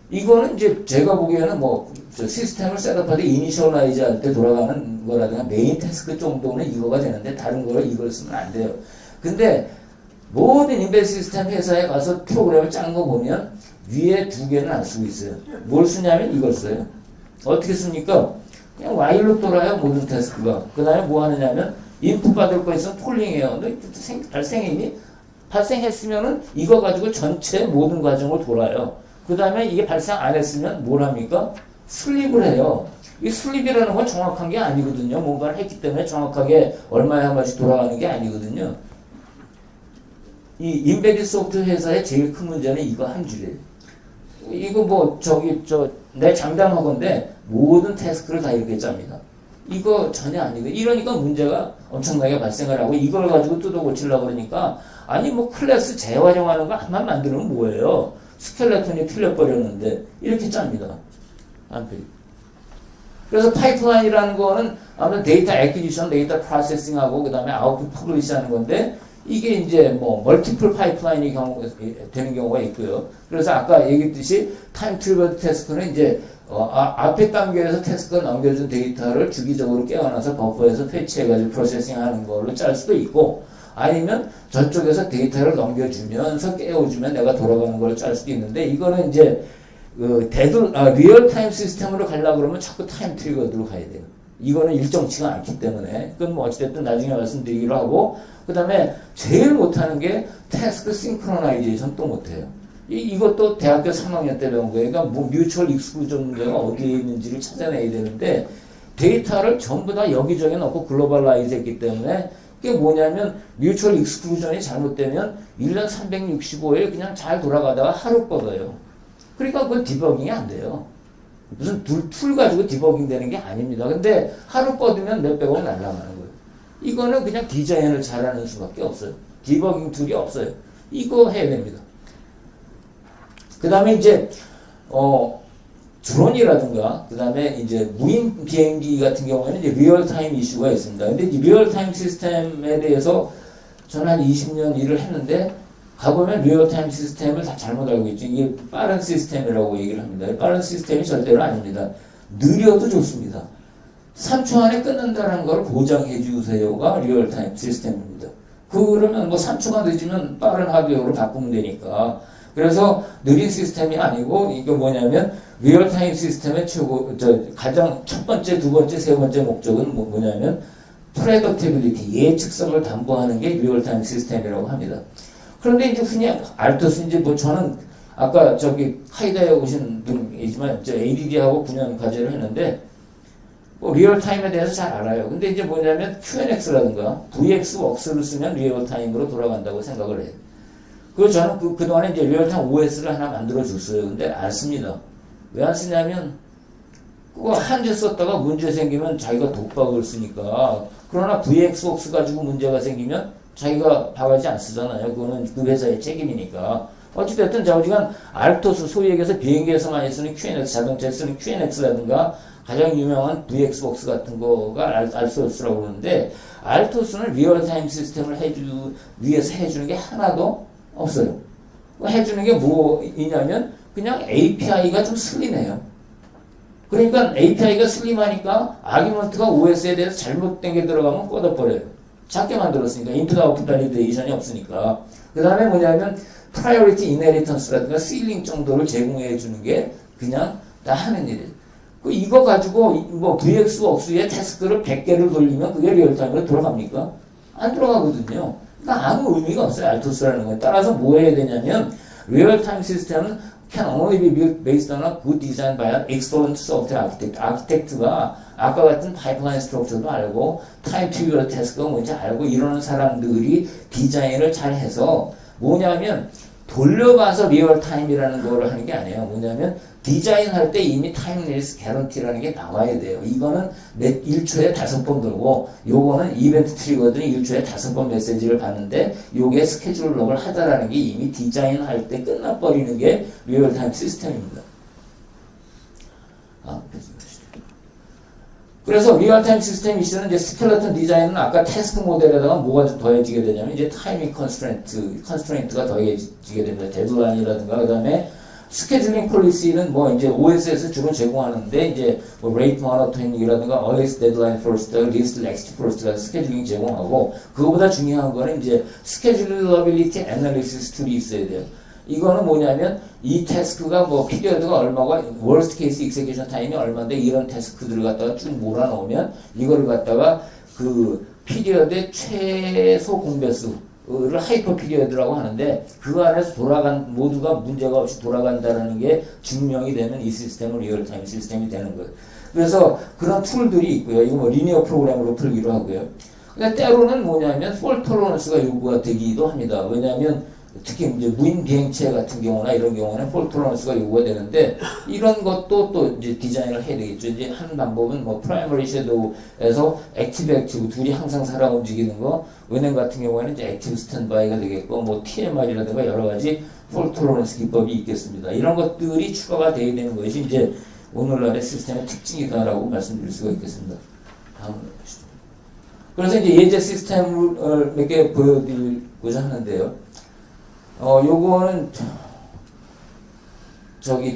이거는 이제 제가 보기에는 뭐 시스템을 셋업할 때 이니셜라이즈 할 때 돌아가는 거라든가 메인 태스크 정도는 이거가 되는데 다른 거를 이걸 쓰면 안 돼요. 근데 모든 인베드 시스템 회사에 가서 프로그램을 짠 거 보면 위에 2개는 안 쓰고 있어요. 뭘 쓰냐면 이걸 써요. 어떻게 씁니까? 그냥 while로 돌아요, 모든 태스크가. 그 다음에 뭐 하느냐면 인풋 받을 거 있으면 폴링해요. 너 발생했니? 발생했으면은 이거 가지고 전체 모든 과정을 돌아요. 그 다음에 이게 발생 안 했으면 뭘 합니까? 슬립을 해요. 이 슬립이라는 건 정확한 게 아니거든요. 뭔가를 했기 때문에 정확하게 얼마에 한 번씩 돌아가는 게 아니거든요. 이 인베디드 소프트웨어 회사의 제일 큰 문제는 이거 한 줄이에요. 이거 뭐 내 장담하건데 모든 태스크를 다 이렇게 짭니다. 이거 전혀 아니고 이러니까 문제가 엄청나게 발생을 하고 이걸 가지고 뜯어 고치려고 그러니까 아니 뭐 클래스 재활용하는 거 하나만 만들면 뭐예요? 스켈레톤이 틀려버렸는데 이렇게 짭니다. 그래서 파이프라인이라는 거는 아무튼 데이터 애퀴지션, 데이터 프로세싱하고 그 다음에 아웃풋 퍼블리시 하는 건데 이게 이제 뭐 멀티플 파이프라인이 되는 경우가 있고요. 그래서 아까 얘기했듯이 타임 트리거 태스크는 이제 앞에 단계에서 태스크가 넘겨준 데이터를 주기적으로 깨어나서 버퍼에서 패치해가지고 프로세싱하는 걸로 짤 수도 있고 아니면 저쪽에서 데이터를 넘겨주면서 깨워주면 내가 돌아가는 걸 짤 수도 있는데 이거는 이제 리얼타임 시스템으로 가려고 그러면 자꾸 타임 트리거로 가야 돼요. 이거는 일정치가 않기 때문에 그건 뭐 어찌됐든 나중에 말씀드리기로 하고 그 다음에 제일 못하는 게 태스크 싱크로나이제이션 또 못해요. 이것도 대학교 3학년 때 배운 거예요. 그러니까 뭐 뮤추얼 익스클루전 문제가 어디에 있는지를 찾아내야 되는데 데이터를 전부 다 여기저기 넣고 글로벌라이즈 했기 때문에 그게 뭐냐면 뮤추얼 익스클루전이 잘못되면 1년 365일 그냥 잘 돌아가다가 하루 뻗어요. 그러니까 그건 디버깅이 안 돼요. 무슨 툴 가지고 디버깅 되는 게 아닙니다. 근데 하루 뻗으면 몇백억 날아가는 거예요. 이거는 그냥 디자인을 잘하는 수밖에 없어요. 디버깅 툴이 없어요. 이거 해야 됩니다. 그 다음에 이제, 드론이라든가, 그 다음에 이제 무인 비행기 같은 경우에는 이제 리얼타임 이슈가 있습니다. 근데 이 리얼타임 시스템에 대해서 저는 한 20년 일을 했는데, 가보면 리얼타임 시스템을 다 잘못 알고 있죠. 이게 빠른 시스템이라고 얘기를 합니다. 빠른 시스템이 절대로 아닙니다. 느려도 좋습니다. 3초 안에 끝난다는 걸 보장해 주세요가 리얼타임 시스템입니다. 그러면 뭐 3초가 늦으면 빠른 하드웨어로 바꾸면 되니까. 그래서 느린 시스템이 아니고 이게 뭐냐면 리얼타임 시스템의 가장 첫 번째, 두 번째, 세 번째 목적은 뭐냐면 프레덕티빌리티, 예측성을 담보하는 게 리얼타임 시스템이라고 합니다. 그런데 이제 흔히 알토스 이제 뭐 저는 아까 카이다에 오신 분이지만 ADD하고 9년 과제를 했는데 뭐 리얼타임에 대해서 잘 알아요. 근데 이제 뭐냐면 QNX라든가 VXWorks를 쓰면 리얼타임으로 돌아간다고 생각을 해요. 그리고 저는 그동안에 이제 리얼타임 OS를 하나 만들어 줬어요. 근데 안 씁니다. 왜 안 쓰냐면 그거 한재 썼다가 문제 생기면 자기가 독박을 쓰니까. 그러나 VXWorks 가지고 문제가 생기면 자기가 바가지 안 쓰잖아요. 그거는 그 회사의 책임이니까. 어찌됐든 자우지간 알토스, 소위 얘기해서 비행기에서 많이 쓰는 QNX, 자동차에 쓰는 QNX라든가 가장 유명한 VXWorks 같은 거가 알토스라고 그러는데 알토스는 리얼타임 시스템을 위해서 해주는 게 하나도 없어요. 해주는 게 뭐이냐면 그냥 API가 좀 슬리네요. 그러니까 API가 슬림하니까 아규먼트가 OS에 대해서 잘못된 게 들어가면 꺼져버려요. 작게 만들었으니까 인풋 아웃풋 발리데이션이 없으니까. 그 다음에 뭐냐면 프라이어리티 이네리턴스라든가 시링 정도를 제공해 주는 게 그냥 다 하는 일이에요. 이거 가지고 뭐 VX웍스의 태스크를 100개를 돌리면 그게 리얼타임으로 돌아갑니까? 안 돌아가거든요. 그러니까 아무 의미가 없어요. 알토스라는 건. 따라서 뭐 해야 되냐면 리얼타임 시스템은 can only be built based on a good design by an excellent software architect. 아키텍트가 아까 같은 파이프라인 스트럭처도 알고 타임 트리거 태스크가 뭔지 알고 이러는 사람들이 디자인을 잘 해서 뭐냐면 돌려봐서 리얼타임이라는 거를 하는 게 아니에요. 뭐냐면 디자인할 때 이미 타임리스 개런티라는 게 나와야 돼요. 이거는 1초에 5번 돌고 요거는 이벤트 트리거들이 1초에 5번 메시지를 받는데 요게 스케줄 록을 하다라는 게 이미 디자인할 때 끝나버리는 게 리얼타임 시스템입니다. 그래서 리얼타임 시스템 이슈는 이제 스켈레톤 디자인은 아까 태스크 모델에다가 뭐가 좀 더해지게 되냐면 이제 타이밍 컨스트레인트가 더해지게 됩니다. 데드라인이라든가 그 다음에 스케줄링 폴리시는 뭐 이제 OS에서 주로 제공하는데 이제 뭐 rate monitoring이라든가 earliest deadline first, least next first가 스케줄링 제공하고 그거보다 중요한 거는 이제 schedulability analysis 툴이 있어야 돼요. 이거는 뭐냐면 이 태스크가 뭐 피리어드가 얼마가 worst case execution 타임이 얼마인데 이런 태스크들을 갖다가 쭉 몰아넣으면 이거를 갖다가 그 피리어드의 최소 공배수를 하이퍼 피리어드라고 하는데 그 안에서 모두가 문제가 없이 돌아간다는 게 증명이 되면 이 시스템은 리얼타임 시스템이 되는 거예요. 그래서 그런 툴들이 있고요. 이거 뭐 리니어 프로그램으로 풀기로 하고요. 근데 때로는 뭐냐면 폴 토러런스가 요구가 되기도 합니다. 왜냐하면 특히 이제 무인 비행체 같은 경우나 이런 경우는 폴 토러런스가 요구가 되는데 이런 것도 또 이제 디자인을 해야 되겠죠. 이제 한 방법은 뭐 프라이머리 섀도우에서 액티브 둘이 항상 살아 움직이는 거, 은행 같은 경우에는 이제 액티브 스탠바이가 되겠고 뭐 TMR이라든가 여러 가지 폴 토러런스 기법이 있겠습니다. 이런 것들이 추가가 돼야 되는 것이 이제 오늘날의 시스템의 특징이다라고 말씀드릴 수가 있겠습니다. 다음으로 보시죠. 그래서 이제 예제 시스템을 몇 개 보여드리고자 하는데요. 요거는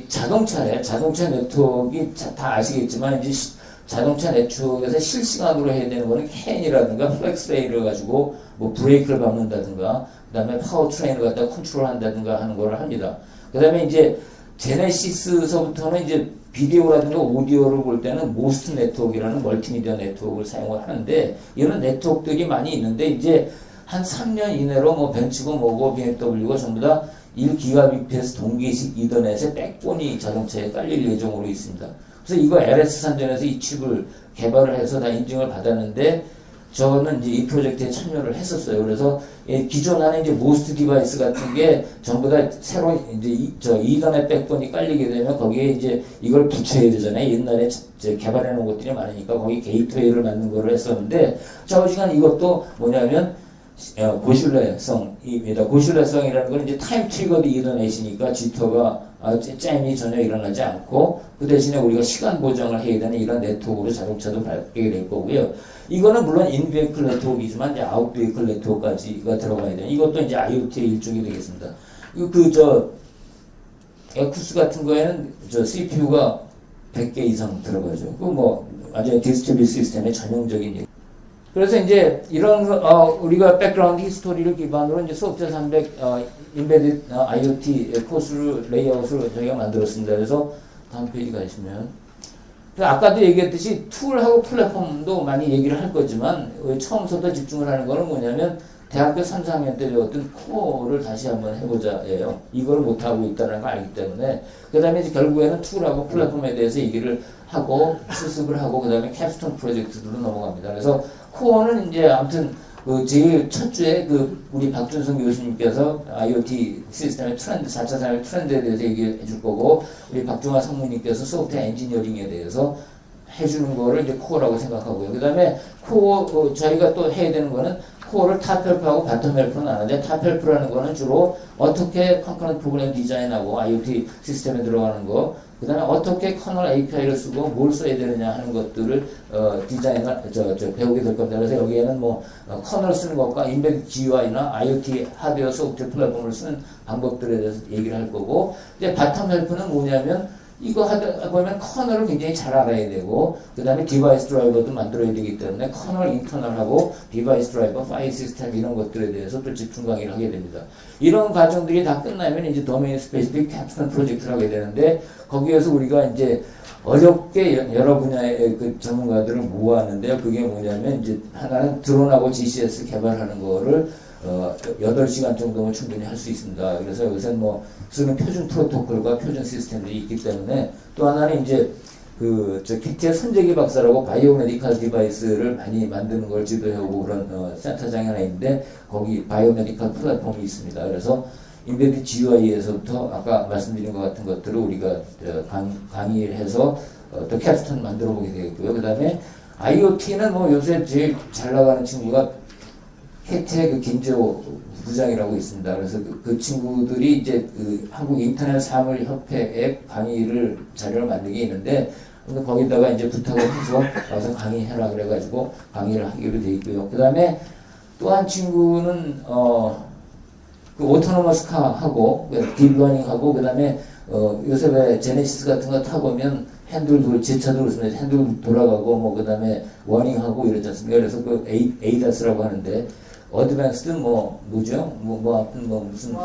자동차 네트워크가 다 아시겠지만 이제 자동차 네트워크에서 실시간으로 해야 되는 거는 캔이라든가 플렉스레이를 가지고 뭐 브레이크를 밟는다든가 그다음에 파워 트레인을 갖다 컨트롤한다든가 하는 걸 합니다. 그다음에 이제 제네시스서부터는 이제 비디오라든가 오디오를 볼 때는 모스트 네트워크라는 멀티미디어 네트워크를 사용을 하는데 이런 네트워크들이 많이 있는데 이제 한 3년 이내로 뭐 벤츠고 뭐고 BMW가 전부 다 1기가bps 동기식 이더넷의 백본이 자동차에 깔릴 예정으로 있습니다. 그래서 이거 LS 산전에서 이 칩을 개발을 해서 다 인증을 받았는데 저는 이제 이 프로젝트에 참여를 했었어요. 그래서 기존 안에 이제 모스트 디바이스 같은 게 전부 다 새로 이제 이더넷 백본이 깔리게 되면 거기에 이제 이걸 붙여야 되잖아요. 옛날에 개발해 놓은 것들이 많으니까 거기 게이트웨이를 만든 거를 했었는데 좌우지간 이것도 뭐냐면 고신뢰성입니다. 고신뢰성이라는 건 이제 타임 트리거드 이더넷이니까 지터가 잼이 전혀 일어나지 않고 그 대신에 우리가 시간 보정을 해야 되는 이런 네트워크로 자동차도 밟게 될 거고요. 이거는 물론 인베이클 네트워크이지만 이제 아웃베이클 네트워크까지가 들어가야 돼요. 이것도 이제 IoT의 일종이 되겠습니다. 에쿠스 같은 거에는 CPU가 100개 이상 들어가죠. 그 뭐 완전히 디스트리뷰트 시스템의 전형적인 얘기. 그래서 이제 이런 우리가 백그라운드 히스토리를 기반으로 이제 소프트웨어 300 인베디드 IoT 코스를 레이아웃을 저희가 만들었습니다. 그래서 다음 페이지 가시면 아까도 얘기했듯이 툴하고 플랫폼도 많이 얘기를 할 거지만 처음부터 집중을 하는 거는 뭐냐면 대학교 3, 4학년 때 배웠던 코어를 다시 한번 해보자예요. 이걸 못하고 있다는 걸 알기 때문에 그 다음에 이제 결국에는 툴하고 플랫폼에 대해서 얘기를 하고 수습을 하고 그 다음에 캡스톤 프로젝트로 넘어갑니다. 그래서 코어는 이제 아무튼 제일 첫 주에 우리 박준성 교수님께서 IoT 시스템의 트렌드, 4차 산업 트렌드에 대해서 얘기해 줄 거고 우리 박종화 상무님께서 소프트웨어 엔지니어링에 대해서 해주는 거를 이제 코어라고 생각하고요. 그 다음에 코어, 저희가 또 해야 되는 거는 코어를 탑헬프하고 바텀헬프로 나누는데 탑헬프라는 거는 주로 어떻게 컨커런트 프로그램 디자인하고 IoT 시스템에 들어가는 거, 그 다음에 어떻게 커널 API를 쓰고 뭘 써야 되느냐 하는 것들을 디자인을 배우게 될 겁니다. 그래서 여기에는 뭐 커널 쓰는 것과 인베드 GUI나 IoT 하드웨어 소프트웨어 플랫폼을 쓰는 방법들에 대해서 얘기를 할 거고, 이제 바텀 헬프는 뭐냐면 이거 하다 보면 커널을 굉장히 잘 알아야 되고, 그 다음에 디바이스 드라이버도 만들어야 되기 때문에 커널 인터널하고 디바이스 드라이버, 파일 시스템 이런 것들에 대해서 또 집중 강의를 하게 됩니다. 이런 과정들이 다 끝나면 이제 도메인 스페시픽 캡스톤 프로젝트를 하게 되는데, 거기에서 우리가 이제 어렵게 여러 분야의 그 전문가들을 모았는데요. 그게 뭐냐면 이제 하나는 드론하고 GCS 개발하는 거를 8시간 정도면 충분히 할 수 있습니다. 그래서 요새 뭐 쓰는 표준 프로토콜과 표준 시스템들이 있기 때문에, 또 하나는 이제 KT의 손재기 박사라고 바이오메디컬 디바이스를 많이 만드는 걸 지도해오고 그런 센터장이 하나 있는데, 거기 바이오메디컬 플랫폼이 있습니다. 그래서 인베디드 GUI에서부터 아까 말씀드린 것 같은 것들을 우리가 강의를 해서 또 캡스톤 만들어 보게 되겠고요. 그 다음에 IoT는 뭐 요새 제일 잘 나가는 친구가 KT의 그 김재호 부장이라고 있습니다. 그래서 그 친구들이 이제 그 한국 인터넷 사물 협회에 강의를 자료를 만든 게 있는데, 거기다가 이제 부탁을 해서 와서 강의해라 그래가지고 강의를 하기로 돼 있고요. 그 다음에 또 한 친구는 그 오토노머스 카하고 딥러닝하고, 그 다음에 요새 왜 제네시스 같은 거 타보면 제 차도 그렇습니다. 핸들 돌아가고 뭐 그 다음에 워닝하고 이러지 않습니까? 그래서 그 ADAS라고 하는데, 어드밴스드 뭐죠? 아무튼 무슨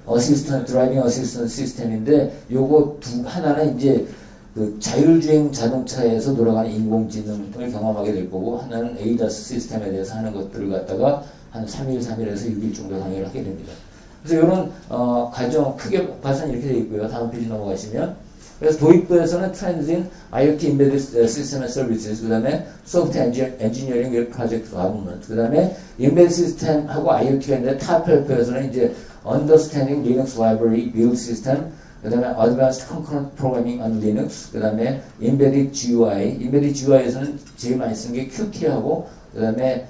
어시스턴트 드라이빙 어시스턴트 시스템인데, 요거 하나는 이제 그 자율주행 자동차에서 돌아가는 인공지능을 경험하게 될 거고, 하나는 ADAS 시스템에 대해서 하는 것들을 갖다가 한 3일에서 6일 정도 강의를 하게 됩니다. 그래서 이런 과정 크게 봐서는 이렇게 되어 있고요. 다음 페이지 넘어가시면, 그래서 도입부에서는 트렌드 인 IoT Embedded System and Services, 그 다음에 Software Engineering with Project Development, 그 다음에 Embedded System하고 IoT가 있는데, 탑help에서는 이제 Understanding Linux Library Build System, 그 다음에 Advanced Concurrent Programming on Linux, 그 다음에 Embedded GUI, Embedded GUI에서는 제일 많이 쓰는 게 Qt하고, 그 다음에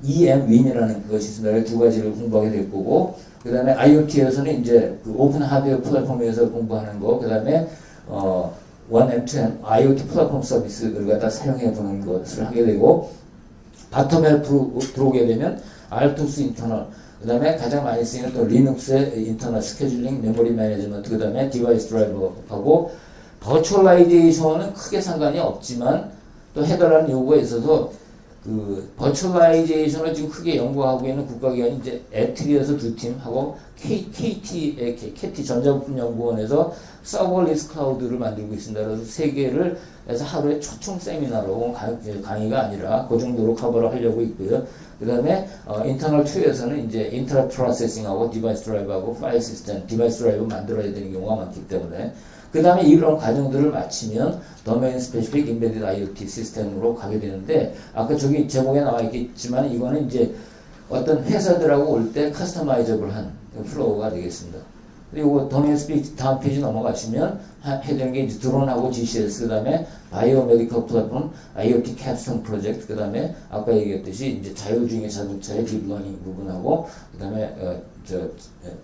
EMWin이라는 것이 있습니다. 두 가지를 공부하게 될 거고, 그 다음에 IoT에서는 이제 그 오픈 하드웨어 플랫폼에서 공부하는 거, 그 다음에 1M2M IoT 플랫폼 서비스를 갖다 사용해 보는 것을 하게 되고, 바텀 들어오게 되면 RTOS 인터널, 그 다음에 가장 많이 쓰이는 또 리눅스의 인터널 스케줄링, 메모리 매니지먼트, 그 다음에 디바이스 드라이버하고, 버추얼라이제이션은 크게 상관이 없지만 또 해달라는 요구가 있어서, 그 버추얼라이제이션을 지금 크게 연구하고 있는 국가기관이 이제 애트리에서 2팀하고 KT 전자부품연구원에서 서버리스 클라우드를 만들고 있습니다. 그래서 세 개를 해서 하루에 초청 세미나로 강의가 아니라 그 정도로 커버를 하려고 있고요. 그 다음에 인터널 2에서는 이제 인터럽 프로세싱하고 디바이스 드라이브하고 파일 시스템, 디바이스 드라이브 만들어야 되는 경우가 많기 때문에, 그 다음에 이런 과정들을 마치면 도메인 스페시픽 인베디드 IoT 시스템으로 가게 되는데, 아까 저기 제목에 나와 있겠지만 이거는 이제 어떤 회사들하고 올 때 커스터마이저블한 플로우가 되겠습니다. 그리고 도메인 스페시픽 다음 페이지 넘어가시면 해야 되는 게 이제 드론하고 GCS, 그 다음에 바이오메디컬 플랫폼, IoT 캡스톤 프로젝트, 그 다음에 아까 얘기했듯이 이제 자율주행 자동차의 딥러닝 부분하고, 그 다음에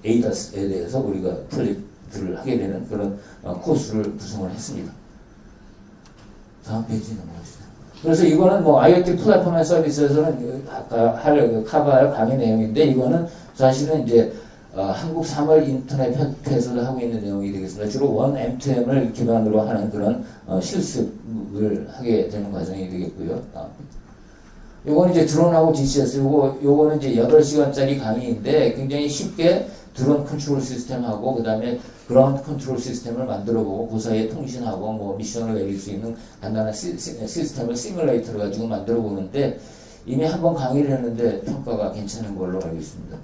ADAS에 대해서 우리가 프로젝트를 하게 되는 그런 코스를 구성을 했습니다. 다음 페이지 넘어가시죠. 그래서 이거는 뭐 IoT 플랫폼의 서비스에서는 아까 커버할 강의 내용인데, 이거는 사실은 이제 한국 3월 인터넷 협회에서도 하고 있는 내용이 되겠습니다. 주로 1M2M을 기반으로 하는 그런 실습을 하게 되는 과정이 되겠고요. 요거는 이제 드론하고 GCS, 요거는 이제 8시간짜리 강의인데, 굉장히 쉽게 드론 컨트롤 시스템하고 그 다음에 그라운드 컨트롤 시스템을 만들어보고 그 사이에 통신하고 뭐 미션을 내릴 수 있는 간단한 시스템을 시뮬레이터를 가지고 만들어보는데, 이미 한번 강의를 했는데 평가가 괜찮은 걸로 알고 있습니다.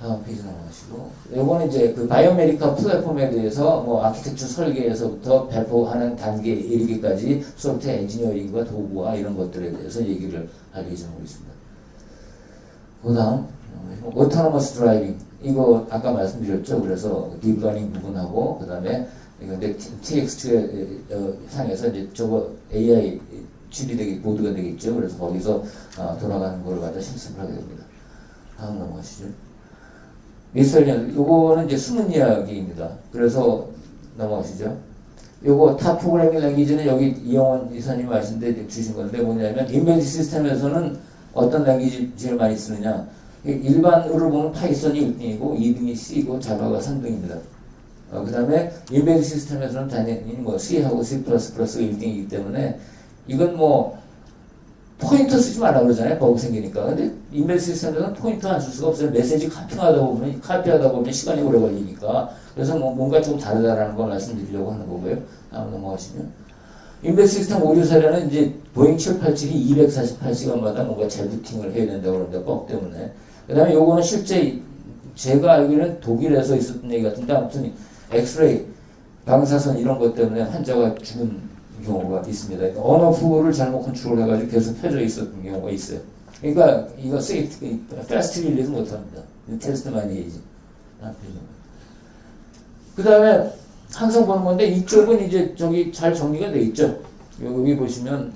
다음 페이지 넘어가시고, 요거는 이제 그 바이오메디컬 플랫폼에 대해서 뭐 아키텍처 설계에서부터 배포하는 단계에 이르기까지 소프트웨어 엔지니어링과 도구와 이런 것들에 대해서 얘기를 할 예정으로 있습니다. 그 다음 오토노머스 드라이빙, 이거 아까 말씀드렸죠. 그래서 딥러닝 부분하고, 그 다음에 이건데 TX2의 상에서 이제 저거 AI 취리되기 보드가 되겠죠. 그래서 거기서 돌아가는 거를 갖다 실습을 하게 됩니다. 다음 넘어가시죠. 미설련, 요거는 이제 숨은 이야기입니다. 그래서 넘어가시죠. 요거 타 프로그래밍 랭귀지는 여기 이영원 이사님 아신데 주신 건데, 뭐냐면 인베디드 시스템에서는 어떤 랭귀지 제일 많이 쓰느냐, 일반으로 보면 파이썬이 1등이고 2등이 C고 자바가 3등입니다. 그 다음에 인베드 시스템에서는 당연히 뭐 C하고 C++가 1등이기 때문에 이건 뭐 포인터 쓰지 말라고 그러잖아요. 버그 생기니까. 근데 인베드 시스템에서는 포인터 안 쓸 수가 없어요. 메시지 카피하다 보면 시간이 오래 걸리니까. 그래서 뭐 뭔가 좀 다르다라는 걸 말씀드리려고 하는 거고요. 다음 넘어가시면. 인베드 시스템 오류 사례는 이제 보잉 787이 248시간마다 뭔가 재부팅을 해야 된다고 그러는데 버그 때문에. 그 다음에 요거는 실제 제가 알기로는 독일에서 있었던 얘기 같은데 아무튼 엑스레이, 방사선 이런 것 때문에 환자가 죽은 경우가 있습니다. 그러니까 언어프를 잘못 컨트롤해가지고 계속 펴져 있었던 경우가 있어요. 그러니까 이거 세이프티, 패스트 릴리즈 못합니다. 테스트 많이 해야지. 그 다음에 항상 보는 건데 이쪽은 이제 저기 잘 정리가 돼 있죠. 여기 보시면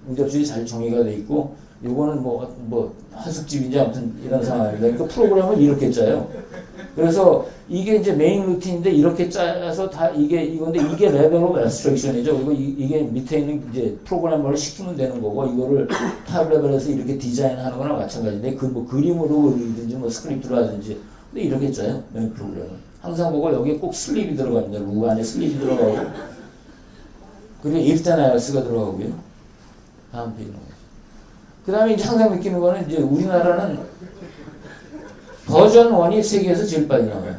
응접실이 잘 정리가 돼 있고 요거는 뭐 하숙집인지 아무튼 이런 상황입니다. 그러니까 프로그램을 이렇게 짜요. 그래서 이게 이제 메인 루틴인데 이렇게 짜서 다 이건데 이게 레벨 오브 애스트랙션이죠. 그리고 이게 밑에 있는 이제 프로그래머를 시키면 되는 거고 이거를 탑 레벨에서 이렇게 디자인하는 거나 마찬가지인데 그 뭐 그림으로 그리든지 뭐 스크립트로 하든지 근데 이렇게 짜요. 메인 프로그램은. 항상 보고 여기에 꼭 슬립이 들어갑니다. 루 안에 슬립이 들어가고 그리고 if then else가 들어가고요. 다음 페이지. 그 다음에 이제 항상 느끼는 거는 이제 우리나라는 버전 1이 세계에서 제일 빨리 나와요.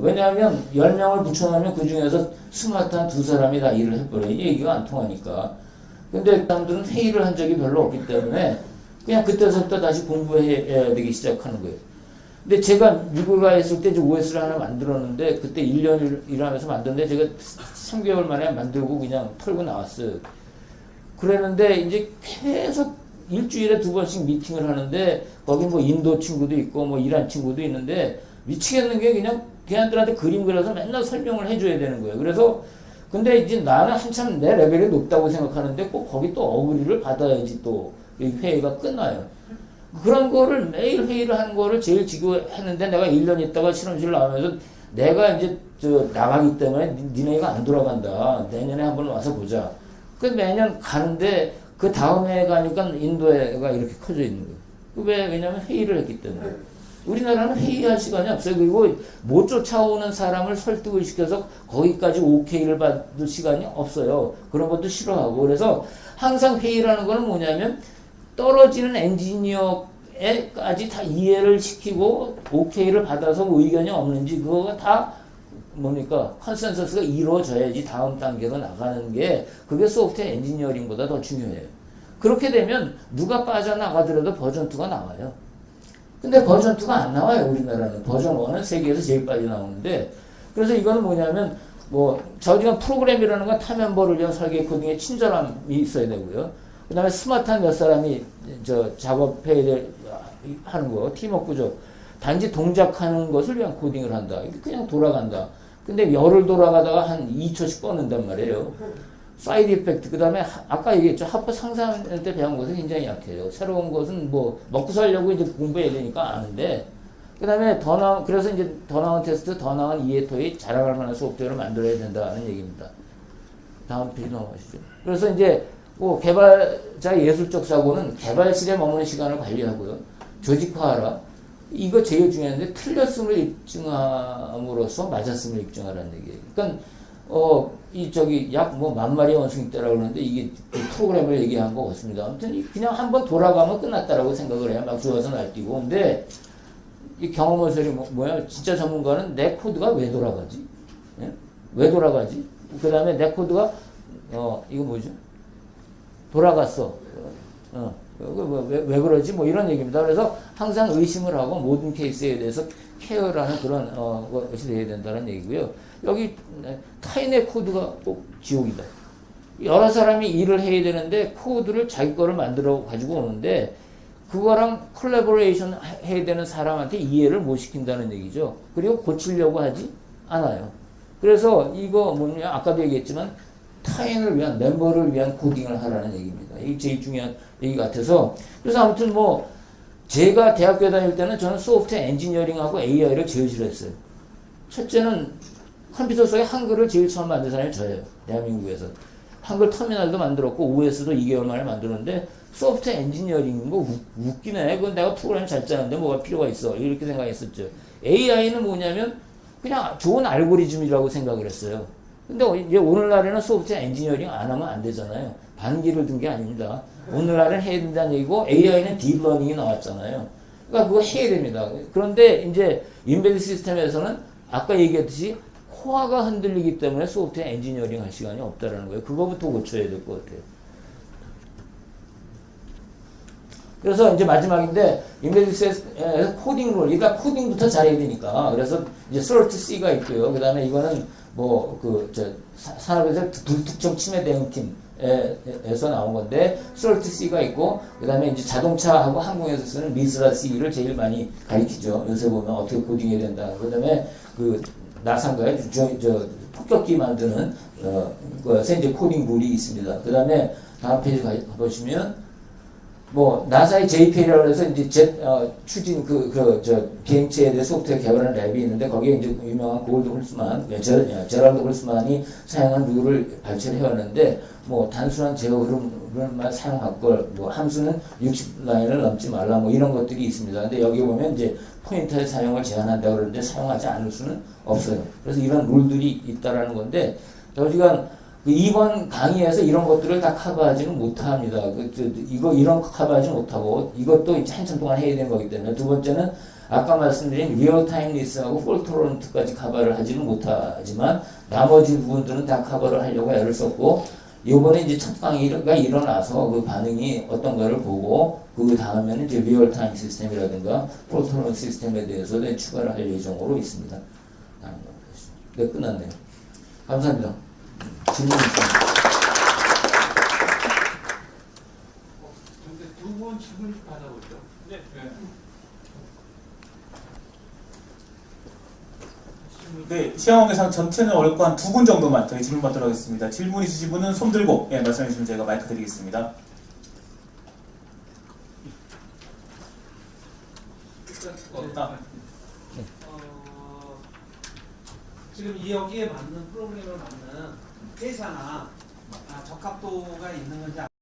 왜냐하면 10명을 붙여놓으면 그 중에서 스마트한 2사람이 다 일을 해버려요. 이 얘기가 안 통하니까. 근데 사람들은 회의를 한 적이 별로 없기 때문에 그냥 그때서부터 다시 공부해야 되기 시작하는 거예요. 근데 제가 미국에 가 있을 때 OS를 하나 만들었는데 그때 1년 일하면서 만들었는데 제가 3개월 만에 만들고 그냥 털고 나왔어요. 그랬는데 이제 계속 일주일에 2번씩 미팅을 하는데 거기 뭐 인도 친구도 있고 뭐 이란 친구도 있는데 미치겠는 게 그냥 걔네들한테 그림 그려서 맨날 설명을 해줘야 되는 거예요. 그래서 근데 이제 나는 한참 내 레벨이 높다고 생각하는데 꼭 거기 또 어그리를 받아야지 또 회의가 끝나요. 그런 거를 매일 회의를 하는 거를 제일 지구했는데 내가 1년 있다가 실험실 나오면서 내가 이제 나가기 때문에 니네가 안 돌아간다. 내년에 한번 와서 보자. 그 매년 가는데 그 다음에 가니까 인도가 이렇게 커져 있는 거예요. 왜냐면 회의를 했기 때문에. 우리나라는 회의할 시간이 없어요. 그리고 못 쫓아오는 사람을 설득을 시켜서 거기까지 오케이를 받을 시간이 없어요. 그런 것도 싫어하고. 그래서 항상 회의라는 거는 뭐냐면 떨어지는 엔지니어에까지 다 이해를 시키고 오케이를 받아서 의견이 없는지 그거가 다 뭡니까? 컨센서스가 이루어져야지 다음 단계로 나가는 게 그게 소프트웨어 엔지니어링보다 더 중요해요. 그렇게 되면 누가 빠져나가더라도 버전 2가 나와요. 근데 버전 2가 안 나와요. 우리나라는. 버전 1은 세계에서 제일 빨리 나오는데 그래서 이거는 뭐냐면 저희가 프로그램이라는 건 타멤버를 위한 설계 코딩에 친절함이 있어야 되고요. 그 다음에 스마트한 몇 사람이 작업해야 하는 거, 팀워크 구조. 단지 동작하는 것을 위한 코딩을 한다. 그냥 돌아간다. 근데 열을 돌아가다가 한 2초씩 뻗는단 말이에요. 사이드 이펙트. 그 다음에 아까 얘기했죠. 합법 상상할 때 배운 것은 굉장히 약해요. 새로운 것은 뭐 먹고 살려고 이제 공부해야 되니까 아는데. 그 다음에 그래서 이제 더 나은 테스트, 더 나은 이해토에 자랑할 만한 소프트웨어를 만들어야 된다는 얘기입니다. 다음 페이지 넘어가시죠. 그래서 이제 개발자 예술적 사고는 개발실에 머무는 시간을 관리하고요. 조직화하라. 이거 제일 중요한데 틀렸음을 입증함으로써 맞았음을 입증하라는 얘기예요. 그러니까 약 만 마리의 원숭이 떼라고 그러는데 이게 그 프로그램을 얘기한 것 같습니다. 아무튼 그냥 한번 돌아가면 끝났다라고 생각을 해요. 막 좋아서 날뛰고. 근데 이 경험의설이 뭐야? 진짜 전문가는 내 코드가 왜 돌아가지? 예? 왜 돌아가지? 그 다음에 내 코드가 이거 뭐죠? 돌아갔어. 왜 그러지? 뭐 이런 얘기입니다. 그래서 항상 의심을 하고 모든 케이스에 대해서 케어라는 그런 것이 돼야 된다는 얘기고요. 여기 타인의 코드가 꼭 지옥이다. 여러 사람이 일을 해야 되는데 코드를 자기 거를 만들어 가지고 오는데 그거랑 콜라보레이션 해야 되는 사람한테 이해를 못 시킨다는 얘기죠. 그리고 고치려고 하지 않아요. 그래서 이거 뭐냐 아까도 얘기했지만 타인을 위한 멤버를 위한 코딩을 하라는 얘기입니다. 이게 제일 중요한 얘기 같아서 그래서 아무튼 제가 대학교 다닐 때는 저는 소프트웨어 엔지니어링하고 AI를 제일 싫어했어요. 첫째는 컴퓨터 속에 한글을 제일 처음 만든 사람이 저예요. 대한민국에서. 한글 터미널도 만들었고 OS도 2개월 만에 만들었는데 소프트웨어 엔지니어링 웃기네. 그건 내가 프로그램 잘 짜는데 뭐가 필요가 있어. 이렇게 생각했었죠. AI는 뭐냐면 그냥 좋은 알고리즘이라고 생각을 했어요. 근데 이제 오늘날에는 소프트웨어 엔지니어링 안 하면 안 되잖아요. 반기를 든 게 아닙니다. 오늘날은 해야 된다는 얘기고 AI는 딥러닝이 나왔잖아요. 그러니까 그거 해야 됩니다. 그런데 이제 인베드 시스템에서는 아까 얘기했듯이 코어가 흔들리기 때문에 소프트웨어 엔지니어링 할 시간이 없다라는 거예요. 그거부터 고쳐야 될 것 같아요. 그래서 이제 마지막인데 인베디스에서 코딩 룰, 그러니까 코딩부터 잘해야 되니까 그래서 이제 솔트 C가 있고요. 그 다음에 이거는 뭐 그 저 산업에서 불특정 침해 대응팀에서 나온 건데 솔트 C가 있고 그 다음에 이제 자동차하고 항공에서 쓰는 미스라 C를 제일 많이 가리키죠. 요새 보면 어떻게 코딩해야 된다. 그 다음에 그 나사인가요? 저 폭격기 만드는 그래서 이제 코딩 룰이 있습니다. 그 다음에 다음 페이지 가보시면. 뭐 나사의 JPL이라고 해서 이제 추진 저 비행체에 대해 소프트웨어 개발하는 랩이 있는데 거기에 이제 유명한 골드 홀스만, 제럴드 홀스만이 사용한 룰을 발췌를 해왔는데 뭐 단순한 제어 흐름만 사용할 걸, 뭐 함수는 60라인을 넘지 말라 뭐 이런 것들이 있습니다. 근데 여기 보면 이제 포인터의 사용을 제한한다고 그러는데 사용하지 않을 수는 없어요. 그래서 이런 룰들이 있다라는 건데 우리가 이번 강의에서 이런 것들을 다 커버하지는 못합니다. 이런 거 커버하지 못하고 이것도 이제 한참 동안 해야 되는 거기 때문에 두 번째는 아까 말씀드린 리얼타임 리스하고 폴트 토러런트까지 커버를 하지는 못하지만 나머지 부분들은 다 커버를 하려고 애를 썼고 이번에 이제 첫 강의가 일어나서 그 반응이 어떤가를 보고 그 다음에는 이제 리얼타임 시스템이라든가 폴트 토러런트 시스템에 대해서도 추가를 할 예정으로 있습니다. 네, 끝났네요. 감사합니다. 질문 있습니다. 근데 두 분 질문 받아보죠. 네. 네, 시험원계상 전체는 어렵고 한 2분 정도만 저희 질문 받도록 하겠습니다. 질문 있으신 분은 손 들고 말씀해 주시면 제가 마이크 드리겠습니다. 없다. 지금 여기에 맞는 프로그램을 맞는 회사나 적합도가 있는 건지